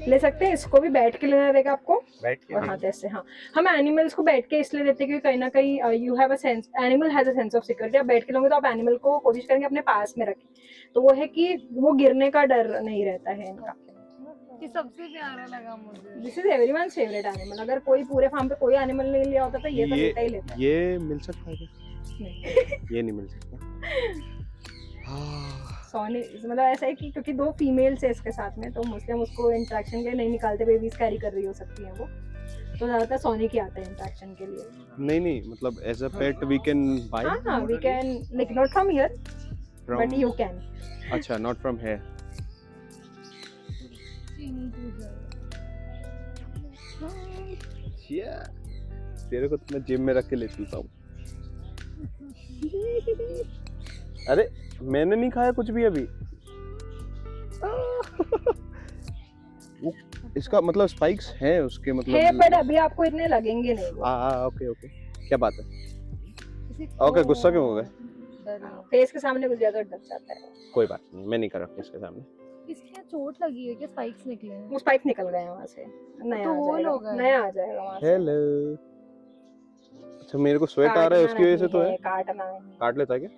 ले सकते हैं, इसको भी बैठ के लेना रहेगा आपको, बैठ के और हाथ ऐसे। हाँ, हम एनिमल्स को बैठ के इसलिए देते हैं क्योंकि कहीं ना कहीं you have a sense, animal has a sense of security. आप बैठ के लोगे तो आप एनिमल को कोशिश करेंगे अपने पास में रखें, तो वो है कि वो गिरने का डर नहीं रहता है इनका। ये सबसे प्यारा लगा मुझे। This is everyone's favourite animal. अगर कोई पूरे फार्म पे कोई एनिमल नहीं लिया होता तो ये तो लेता ही लेता है। ये मिल सकता है क्या? नहीं। ये नहीं मिल सकता। सोनी मतलब ऐसा है कि क्योंकि 2 फीमेल्स है इसके साथ में, तो मोस्टली हम उसको इंटरेक्शन के लिए नहीं निकालते, बेबीज कैरी कर रही हो सकती हैं वो, तो ज्यादातर सोनी की आता है इंटरेक्शन के लिए। नहीं मतलब as a pet we can buy. हाँ we can, like not from here but you can. अच्छा, नॉट फ्रॉम हियर। तेरे को तो मैं जिम में रख के ले चलता हूँ। अरे मैंने नहीं खाया कुछ भी अभी। इसका मतलब स्पाइक्स हैं उसके, मतलब है, पर अभी आपको इतने लगेंगे नहीं वो। ओके क्या बात है। ओके, गुस्सा क्यों हो गए? फेस के सामने कुछ ज्यादा डर जाता है। कोई बात नहीं, मैं नहीं कर रहा इसके सामने। इसके यहाँ चोट लगी है क्या? स्पाइक्स निकले हैं? वो स्पाइक निकल गए हैं वहां से, नया तो आ होल जाएगा, हो गया। नया आ जाएगा वहां से। हेलो। अच्छा, मेरे को स्वेट आ रहा है उसकी वजह से तो है। काटना है, काट लेता है क्या?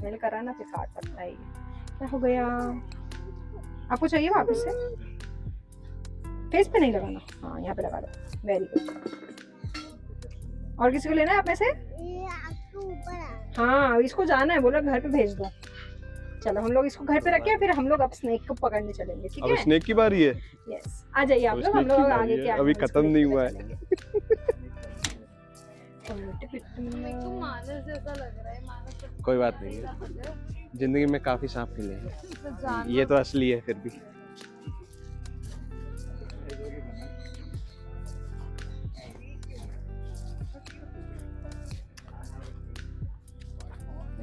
मैंने करा ना, फिर काट सकता है। क्या हो गया? आपको चाहिए वापस से? फेस पे नहीं लगाना, हाँ यहाँ पे लगा दो। Very good. और किसी को लेना है आप में से? हाँ, इसको जाना है, बोला घर पे भेज दो। चलो हम लोग इसको घर पे रखे, फिर हम लोग अब स्नेक को पकड़ने चलेंगे, ठीक है? अब स्नेक की बारी है। यस, आ जाइए आप लोग, हम स्नेक की लोग बारी आगे है, के अभी खत्म नहीं हुआ है। तो मानस जैसा लग रहा है, मानस तो कोई बात नहीं है, जिंदगी में काफी सांप मिले हैं, ये तो असली है फिर भी।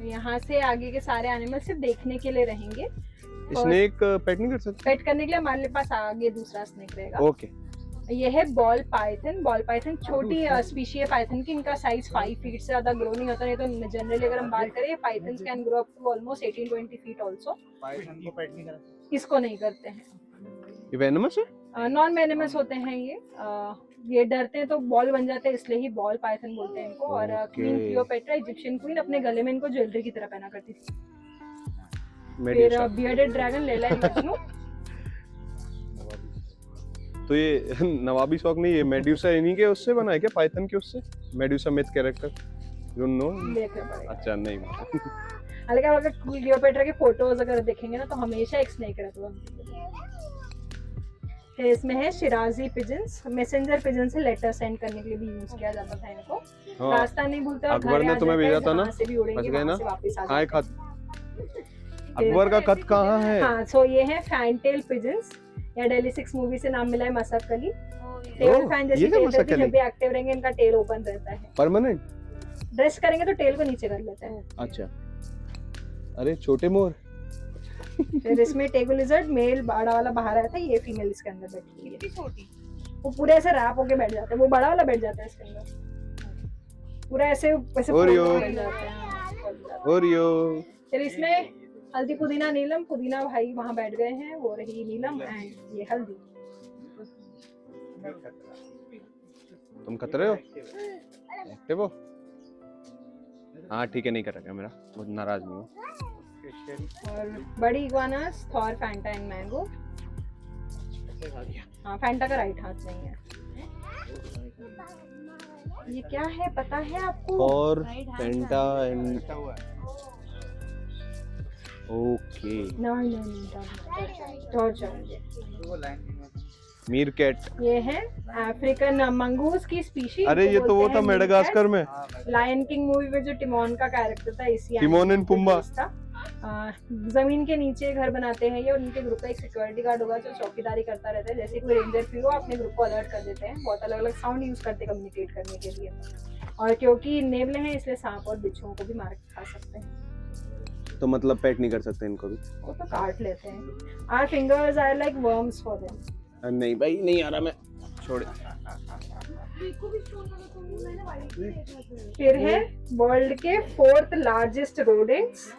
यहाँ से आगे के सारे एनिमल सिर्फ देखने के लिए रहेंगे, स्नेक पेट नहीं कर सकते? पेट करने के लिए हमारे पास आगे दूसरा स्नेक रहेगा। ओके। ये है बॉल पाइथन। बॉल पाइथन छोटी स्पीशी है पाइथन की। इनका साइज 5 फीट से ज्यादा ग्रो नहीं होता, नहीं तो जनरली अगर हम बात करें python can grow up to almost 18-20 feet also. Python को पेट नहीं करा। इसको नहीं करते हैं। ये वेनमस है? नॉन वेनेमस होते हैं ये डरते हैं तो बॉल बन जाते हैं, इसलिए ही बॉल पाइथन बोलते हैं इनको। और क्वीन क्लियोपेट्रा इजिप्शियन क्वीन अपने गले में इनको ज्वेलरी की तरह पहना करती थी। फिर bearded dragon Laila and Majnu. तो ये नवाबी शौक नहीं, ये मेड्यूसा इन्हीं के उससे बना है क्या, पाइथन के उससे? Medusa myth character, you know? अच्छा नहीं। हालांकि अगर क्लियोपेट्रा के फोटोज अगर देखेंगे ना तो हमेशा एक स्नेक रहता है। फिर इसमें है शिराजी पिजन्स। मैसेंजर पिजन से लेटर सेंड करने के लिए भी यूज किया जाता था इनको। हाँ, रास्ता नहीं भूलता, अकबर ने तुम्हें भेजा था ना, से भी उड़ेंगे, गए ना? वहां से वापस आ हाँ, जाते खत अकबर का खत कहाँ है? हाँ, सो ये है फैनटेल पिजन्स, या डेली 6 मूवी से नाम मिला है मसक अली। टेल फैन जैसी टेल रहती है, जब भी एक्टिव रहेंगे इनका टेल ओपन रहता है। परमानेंट? ड्रेस करेंगे तो टेल को नीचे कर लेते हैं। अच्छा। अरे छोटे मोर। फिर इसमें टेगो लिजर्ड मेल बड़ा वाला बाहर आया था, ये फीमेल इसके अंदर बैठी है। छोटी वो पूरे ऐसे रैप होके बैठ जाते हैं, वो बड़ा वाला बैठ जाता है इसके अंदर पूरा ऐसे बैठ जाते हैं। ओरियो। फिर इसमें हल्दी पुदीना नीलम, पुदीना भाई वहाँ बैठ गए हैं, वो रही नीलम एंड ये हल्दी। तुम खतरे हो? एक्टिव हो? हाँ ठीक है, नहीं करेगा मेरा, बहुत नाराज नहीं हूँ। और बड़ी iguanas Thor, Fanta and mango. हाँ, फैंटा का राइट हाथ नहीं है। ये क्या है पता है आपको? और फैंटा एंड ओके। मीरकैट। ये है अफ्रीकन मंगूस की स्पीशी। अरे ये तो वो था मेडागास्कर में, लायन किंग मूवी में जो टिमोन का कैरेक्टर था, इसी टिमोन एंड पुम्बा था। जमीन के नीचे घर बनाते हैं ये, और उनके ग्रुप का एक सिक्योरिटी गार्ड होगा जो चौकीदारी करता रहता है। जैसे कोई रेंजर फिर हो, अपने ग्रुप को अलर्ट कर देते हैं। बहुत अलग अलग साउंड यूज करते हैं कम्युनिकेट करने के लिए। और क्योंकि नेवले हैं इसलिए सांप और बिच्छुओं को भी मार के खा सकते हैं। तो मतलब पेट नहीं कर सकते इनको भी? वो तो काट लेते हैं। Our fingers are like worms for them. नहीं भाई नहीं आ रहा मैं, छोड़। फिर है वर्ल्ड के 4th लार्जेस्ट रोडेंट्स।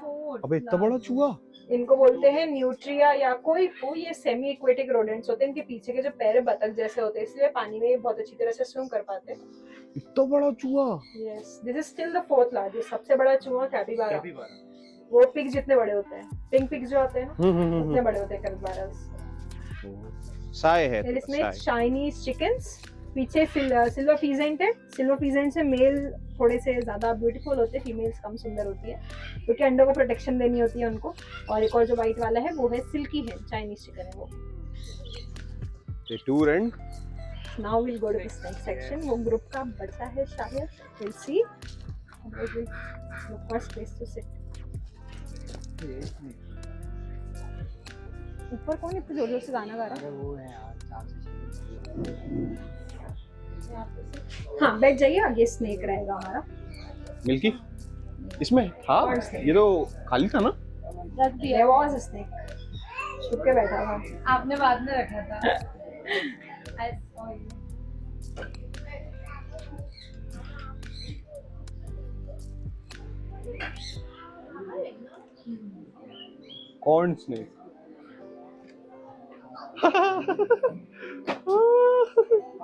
अबे इतना बड़ा चूहा! इनको बोलते हैं न्यूट्रिया या कोई ये सेमी एक्वेटिक रोडेंट्स होते हैं। इनके पीछे के जो पैर बतख जैसे होते हैं, इसलिए पानी में बहुत अच्छी तरह से स्विम कर पाते हैं। इतना बड़ा चूहा! Yes, this is still the 4th largest. सबसे बड़ा चूहा कैपिबारा। वो पिग जितने बड़े होते हैं, पिंक पिग जो होते हैं ना, उतने बड़े होते हैं कैपिबारास। साय है। फिर इसमें चाइनीज चिकन्स। पीछे सिल्वर फीजेंट है। सिल्वर फीजेंट से मेल थोड़े से ज्यादा ब्यूटीफुल होते हैं, फीमेल्स कम सुंदर होती है क्योंकि अंडों को प्रोटेक्शन देनी होती है उनको। और एक और जो व्हाइट वाला है वो है सिल्की है, चाइनीज चिकन है वो। The tour end. Now we'll go to the snake section. वो ग्रुप का बचा है शायद, we'll see. Look for space to sit. ऊपर कौन इतने जोर जोर से गाना गा रहा है? वो है यार, हाँ, बैठ जाइए, आगे स्नेक रहेगा हमारा। मिल्की इसमें हाँ, ये तो खाली था ना? रख दिया, वॉज स्नेक छुप के बैठा था। आपने बाद में रखा था। I saw you. Corn snake.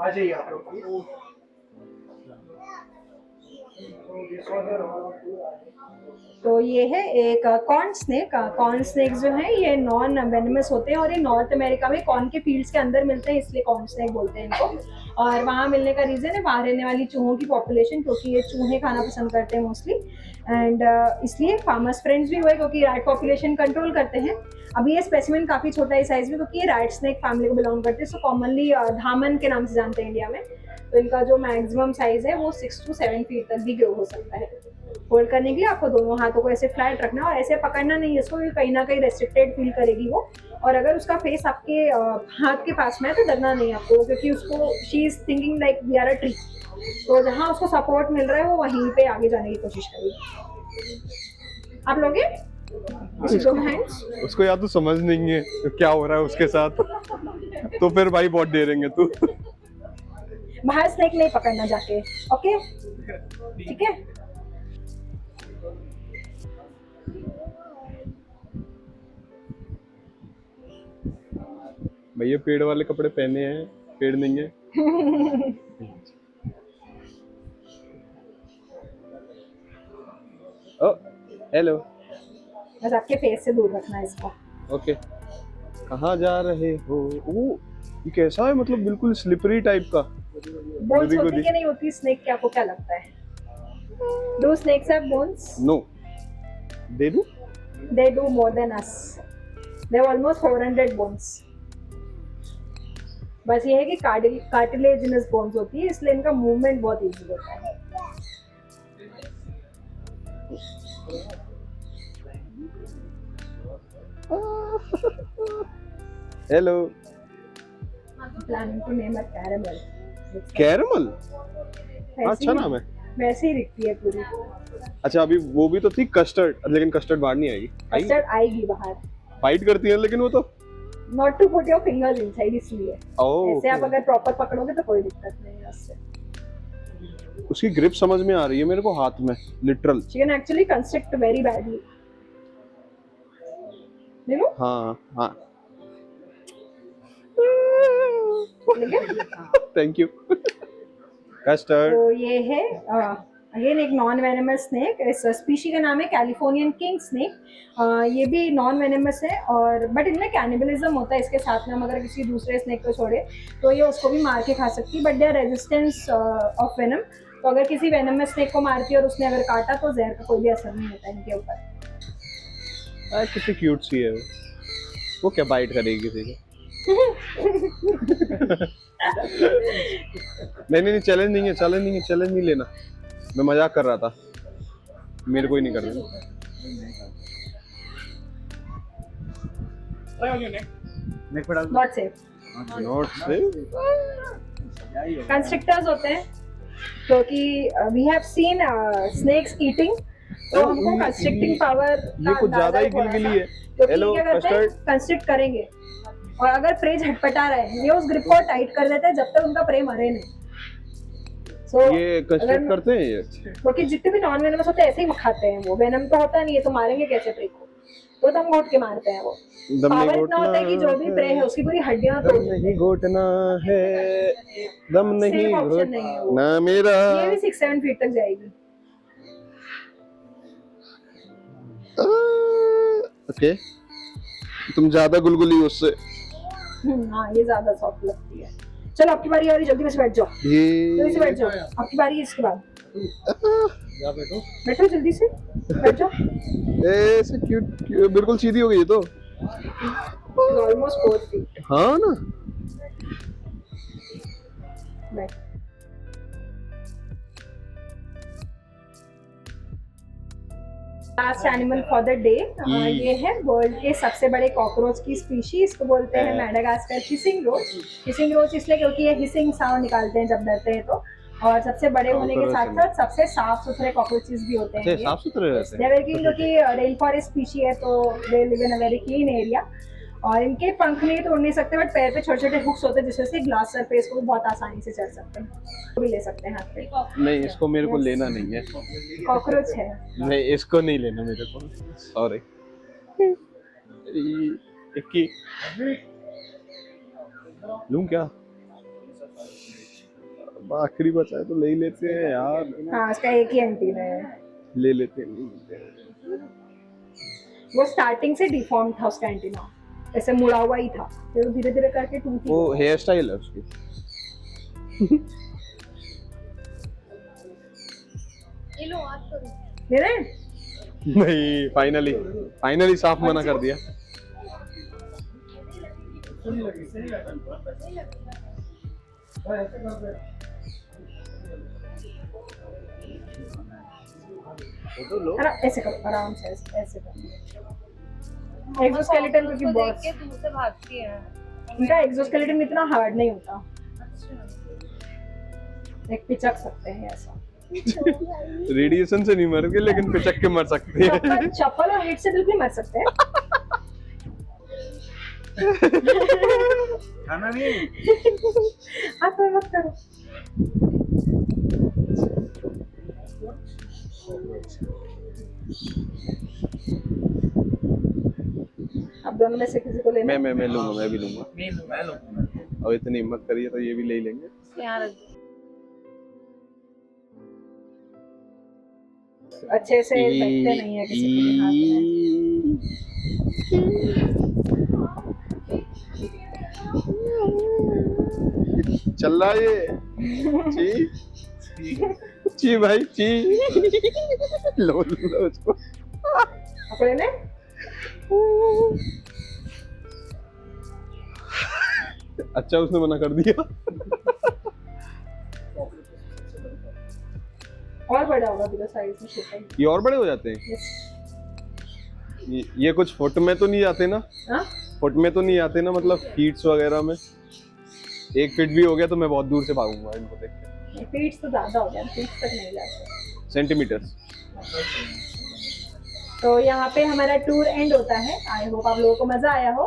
आ जाइए आप लोग। तो ये है एक कॉर्न स्नेक। कॉर्न स्नेक जो है ये नॉन वेनमस होते हैं और ये नॉर्थ अमेरिका में कॉर्न के फील्ड्स के अंदर मिलते हैं, इसलिए कॉर्न स्नेक बोलते हैं इनको। और वहाँ मिलने का रीज़न है वहाँ रहने वाली चूहों की पॉपुलेशन, क्योंकि ये चूहे खाना पसंद करते हैं मोस्टली। एंड इसलिए फार्मर्स फ्रेंड्स भी हुए क्योंकि रैट पॉपुलेशन कंट्रोल करते हैं। अभी ये स्पेसिमेन काफ़ी छोटा है साइज में क्योंकि ये रैट स्नेक फैमिली को बिलोंग करते हैं, सो कॉमनली धामन के नाम से जानते हैं इंडिया में। तो इनका जो मैक्सिमम साइज है वो 6 to 7 फीट तक भी ग्रो हो सकता है। होल्ड करने के लिए आपको दोनों हाथों को ऐसे फ्लैट रखना और ऐसे पकड़ना नहीं है इसको, कहीं ना कहीं रेस्ट्रिक्टेड फील करेगी वो। और अगर उसका फेस आपके हाथ के पास में है तो डरना नहीं आपको, क्योंकि उसको she is thinking like we are a tree. तो जहाँ उसको सपोर्ट मिल रहा है वो वहीं पे आगे जाने की कोशिश करेगी। आप लोगे? दो हैंड्स। उसको या तो समझ नहीं है क्या हो रहा है उसके साथ, तो फिर भाई बहुत डेरेंगे तू। बाहर स्नेक नहीं पकड़ना जाके, ओके ठीक है। भैया पेड़ वाले कपड़े पहने हैं, पेड़ नहीं है। ओ हेलो। बस आपके फेस से दूर रखना है इसको। ओके, कहाँ जा रहे हो? ओ ये कैसा है, मतलब बिल्कुल स्लिपरी टाइप का। बोन्स गुदी होती गुदी। कि नहीं होती स्नेक के, आपको क्या लगता है? Do snakes have bones? No, they don't? They do more than us. They have almost 400 bones. बस ये है कि कार्टिलेजिनस बोन्स होती है, इसलिए इनका मूवमेंट बहुत इजी होता है। Hello. Planning to name a caramel. Caramel, वैसे अच्छा ही- नाम है। वैसे ही दिखती है पूरी। अच्छा अभी वो भी तो थी कस्टर्ड, लेकिन कस्टर्ड बाहर नहीं आएगी। आई कस्टर्ड आएगी बाहर। फाइट करती है लेकिन वो तो। Not to put your fingers inside इसलिए। ओह ऐसे आप अगर प्रॉपर पकड़ोगे तो कोई दिक्कत नहीं है उससे। उसकी ग्रिप समझ में आ रही है मेरे को हाथ में, literal. She can actually constrict very badly. देखो हाँ हाँ, लेकिन थैंक यू। कस्टर्ड। तो ये है अगेन एक नॉन वेनेमस स्नेक। इस स्पीशी का नाम है कैलिफोर्नियन किंग स्नेक। ये भी नॉन वेनेमस है और बट इनमें कैनिबलिज्म होता है इसके साथ में। हम अगर किसी दूसरे स्नेक को छोड़े तो ये उसको भी मार के खा सकती है, but they are resistance of venom. तो अगर किसी वेनमस स्नेक को मारती है और उसने अगर काटा तो जहर का कोई भी असर नहीं होता इनके ऊपर। कितनी क्यूट सी है वो क्या बाइट करेगी किसी को? नहीं, चैलेंज नहीं है, चैलेंज नहीं लेना। मैं मजाक कर रहा था, मेरे को ही नहीं कर रहा। Not safe. Not safe. Constructors होते हैं क्योंकि we have seen snakes eating, तो हमको कंस्ट्रक्टिंग पावर ये कुछ ज्यादा ही गिलगिली है। Hello custard. कंस्ट्रक्ट करेंगे और अगर प्रे झटपटा रहे ये उस ग्रिप को टाइट कर देते हैं जब तक उनका प्रे मरे नहीं। ये कंस्ट्रक्ट करते हैं ये? क्योंकि जितने भी नॉन वेनमस होते हैं ऐसे ही खाते हैं वो, वेनम तो होता नहीं है तो मारेंगे कैसे प्रे को? तो दम घोट के मारते हैं वो। पावर इतना होता है कि जो भी प्रे है उसकी पूरी हड्डियां तोड़ देते हैं। नहीं घोटना है, दम नहीं Safe option नहीं है वो। घोटना मेरा। ये भी 6-7 फीट तक जाएगी। ओके, तुम ज्यादा गुलगुली हो उससे। हाँ ये ज्यादा सॉफ्ट लगती है। चलो आपकी बारी आ रही, जल्दी से बैठ जाओ, जल्दी से बैठ जाओ। आपकी बारी है इसके बाद। बैठो जल्दी से, बैठ जाओ। ऐसे क्यूट, बिल्कुल सीधी हो गई है तो। Almost 4 feet. हाँ ना। बैठ। Last animal for the day ये है वर्ल्ड के सबसे बड़े कॉकरोच की स्पीशी। इसको बोलते हैं मैडागास्कर हिसिंग रोच। हिसिंग रोच इसलिए क्योंकि ये हिसिंग साउंड निकालते हैं जब डरते हैं तो। और सबसे बड़े होने के साथ साथ सबसे साफ सुथरे कॉकरोचेस भी होते हैं। साफ सुथरे रहते दे वेरी क्लीन, क्योंकि रेन फॉरेस्ट स्पीशी है तो they live in a very clean area. और इनके पंख नहीं तो उड़ नहीं सकते, बट पैर पे छोटे छोटे हुक्स होते हैं जिससे से ग्लास सरफेस को बहुत आसानी से चढ़ सकते हैं, वो भी ले सकते हैं हाथ पे। नहीं, इसको मेरे को लेना नहीं है। कॉकरोच है। नहीं, इसको नहीं लेना मेरे को, सॉरी। इक्की लूं क्या? आखिरी बचा है तो ले ही लेते हैं यार। हाँ उसका एक ही एंटीना है। ले लेते हैं। वो स्टार्टिंग से डिफॉर्म था उसका एंटीना, ऐसे मुड़ा हुआ ही था, फिर धीरे धीरे करके टूट वो हेयर स्टाइल है उसकी। ये लो आप करो। ले रहे हैं? नहीं, फाइनली साफ मना कर दिया। ऐसे करो आराम से, ऐसे करो। एक्सोस्केलेटन क्योंकि देख बहुत के दूर से भागती है। इनका एक्सोस्केलेटन इतना हार्ड नहीं होता, अच्छा। एक पिचक सकते हैं ऐसा। रेडिएशन से नहीं मरोगे लेकिन पिचक के मर सकते हैं। चप्पल और हीट से बिल्कुल मर सकते हैं। खाना नहीं। आप मत करो। आप दोनों में से किसी को लेना? मैं लूंगा, मैं भी लूंगा। मैं लूंगा। अब इतनी हिम्मत करिए तो ये भी ले ही लेंगे। यहाँ रख दो। अच्छे से बैठते नहीं है किसी के हाथ में। चल रहा है ये। ची ची भाई ची। लो लो उसको। अपने ने? अच्छा उसने मना कर दिया। और बड़ा होगा बिलो साइज में छोटा ही। ये और बड़े हो जाते हैं। Yes. ये कुछ फुट में तो नहीं आते ना? हाँ? फुट में तो नहीं आते ना, मतलब फीट्स वगैरह में? 1 फीट भी हो गया तो मैं बहुत दूर से भागूंगा इनको देख के। फीट तो ज्यादा हो गया, फीट तक नहीं जाते। सेंटीमीटर्स। तो यहाँ पे हमारा टूर एंड होता है। आई होप आप लोगों को मजा आया हो।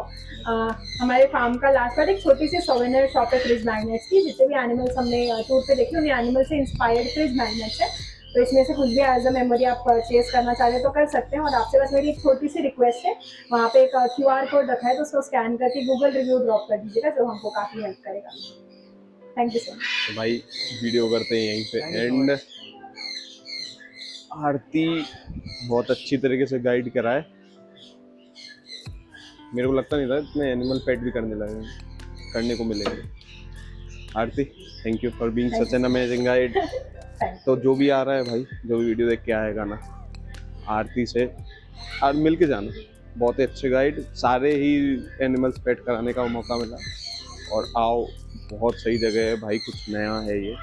हमारे फार्म का लास्ट बार एक छोटी सी सोवेनियर शॉप है फ्रिज मैग्नेट्स की। जितने भी एनिमल्स हमने टूर पे देखे उन्हें एनिमल से इंस्पायर्ड फ्रिज मैग्नेट्स है। तो इसमें से कुछ भी एज अ मेमोरी आप परचेज करना चाहते तो कर सकते हैं। और आपसे बस मेरी एक छोटी सी रिक्वेस्ट है, वहाँ पे एक QR कोड रखा है तो उसको स्कैन करके गूगल रिव्यू ड्रॉप कर दीजिएगा, जो हमको काफ़ी हेल्प करेगा। Thank you so much. तो भाई वीडियो करते हैं यहीं पे एंड। आरती बहुत अच्छी तरीके से गाइड कराए। मेरे को लगता नहीं था इतने एनिमल पेट भी करने को मिलेंगे। Aarti thank you for being such an amazing guide. तो जो भी आ रहा है भाई, जो भी वीडियो देख के आएगा ना, आरती से और मिल के जाना। बहुत ही अच्छे गाइड, सारे ही एनिमल्स पेट कराने का मौका मिला। और आओ, बहुत सही जगह है भाई, कुछ नया है ये।